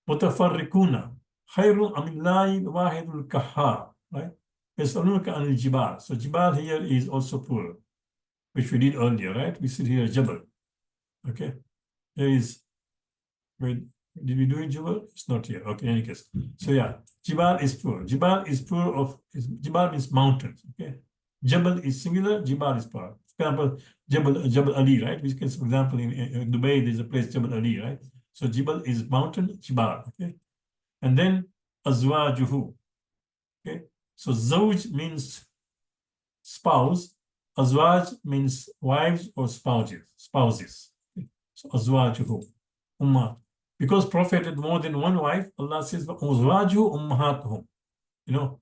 متفرقون خير أم الله الواحد القهار, right? يسألونك عن الجبال. So jibal here is also plural, which we did earlier, right? We see here jabal. Okay. There is, wait, did we do it jabal? It's not here. Okay, in any case. So yeah, jibal is plural. Jibal is plural of, jibal means mountains. Okay. Jabal is singular, jibal is plural. For example, Jabal Ali, right? Which can, for example, in Dubai, there's a place Jabal Ali, right? So jibal is mountain, jibal, okay? And then azwajuhu, okay? So zawj means spouse. Azwaj means wives or spouses. So azwajuhu, ummat. Because Prophet had more than one wife, Allah says, azwaju ummahatuhum. You know,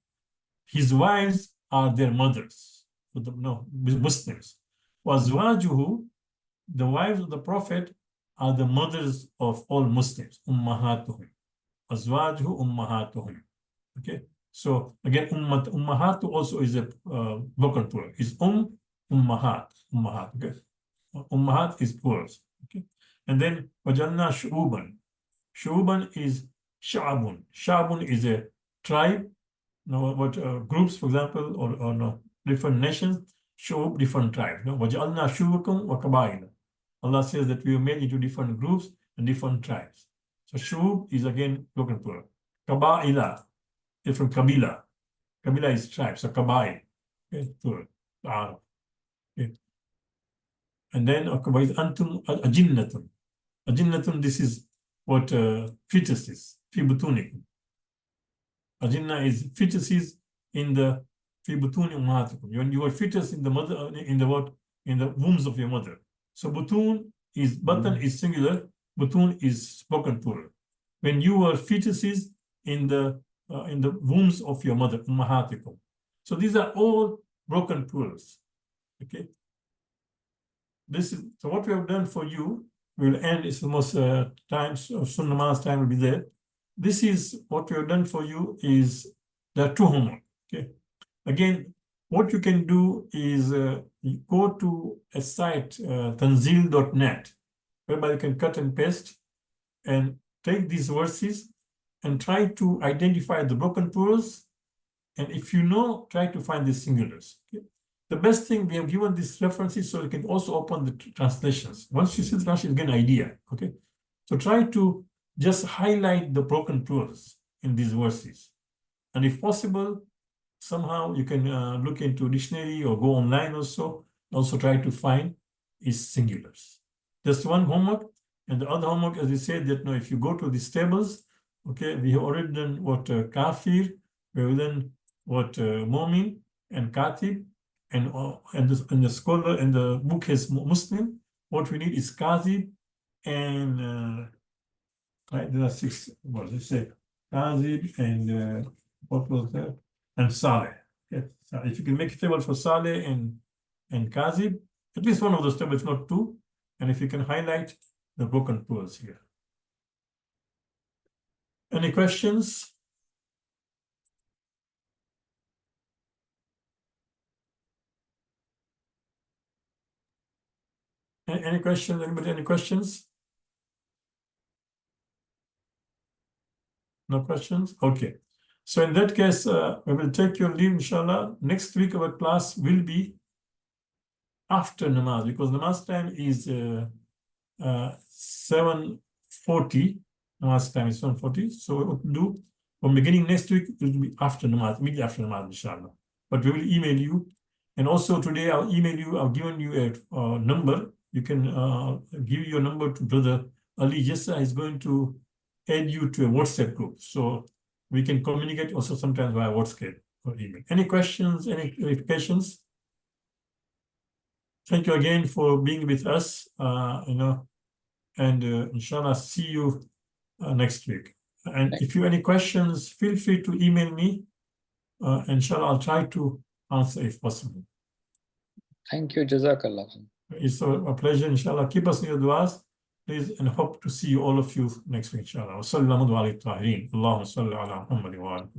his wives are their mothers. Muslims. Azwajuhu, the wives of the Prophet are the mothers of all Muslims. Ummahatuhum. Azwajuhu ummahatuhum. Okay. So again, ummahatu also is a broken plural. Is ummahat. Okay. Ummahat is plural. Okay. And then wajalna shu'uban. Shu'uban is sha'abun. Sha'abun is a tribe. What groups, for example, or no, different nations, shu'ub, different tribes. Wajalna shu'ukum wa qabaila. Allah says that we are made into different groups and different tribes. So shu'ub is again broken plural. Qabaila is from Kabila. Kabila is tribe, so Kabai. Okay, plural. Okay. And then antum ajinnatun. Ajinnatun, this is what fetus is. Fi butunikum. Ajinna is fetuses in the fi butuni ummahatikum. When you are fetus in the mother, in the wombs of your mother. So butun is batan is singular, butun is spoken plural. When you were fetuses in the wombs of your mother, ummahatikum. So these are all broken plurals. Okay. This is so what we have done for you. We'll end. It's almost times of Sunnah Namaz time will be there. This is what we have done for you. Is there are two homework. Okay. Again, what you can do is you go to a site tanzil.net, whereby you can cut and paste and take these verses and try to identify the broken plurals. And if you know, try to find the singulars. Okay? The best thing, we have given these references so you can also open the translations. Once you see the translation, you get an idea. Okay. So try to just highlight the broken plurals in these verses. And if possible, somehow you can look into a dictionary or go online also try to find is singulars. That's one homework. And the other homework, as we said, that if you go to these tables, okay, we have already done what kafir, we have done what mu'min and katib, and the scholar and the book has Muslim. What we need is kazib and right, there are 6. What let's say kazib and what was that? And saleh. Okay. So if you can make a table for saleh and kazib, at least one of those tables, if not 2, and if you can highlight the broken plurals here. Any questions? Any questions? Anybody? Any questions? No questions? Okay. So in that case, we will take your leave, inshallah. Next week, our class will be after namaz, because namaz time is 7:40. Namaz time is 7:40. So what we'll do from beginning next week, it will be after namaz, immediately after namaz, inshallah. But we will email you. And also today, I'll email you. I've given you a number. You can give your number to Brother Ali Jessa. He's going to add you to a WhatsApp group. So we can communicate also sometimes via WhatsApp or email. Any questions, any clarifications? Thank you again for being with us, and inshallah, see you next week. And if you have any questions, feel free to email me. Inshallah, I'll try to answer if possible. Thank you, Jazakallah. It's a pleasure, inshallah. Keep us in your du'as, please, and hope to see you, all of you, next week, inshallah. Wa sallallahu alayhi wa sallam. Allahumma salli ala Muhammad wa ala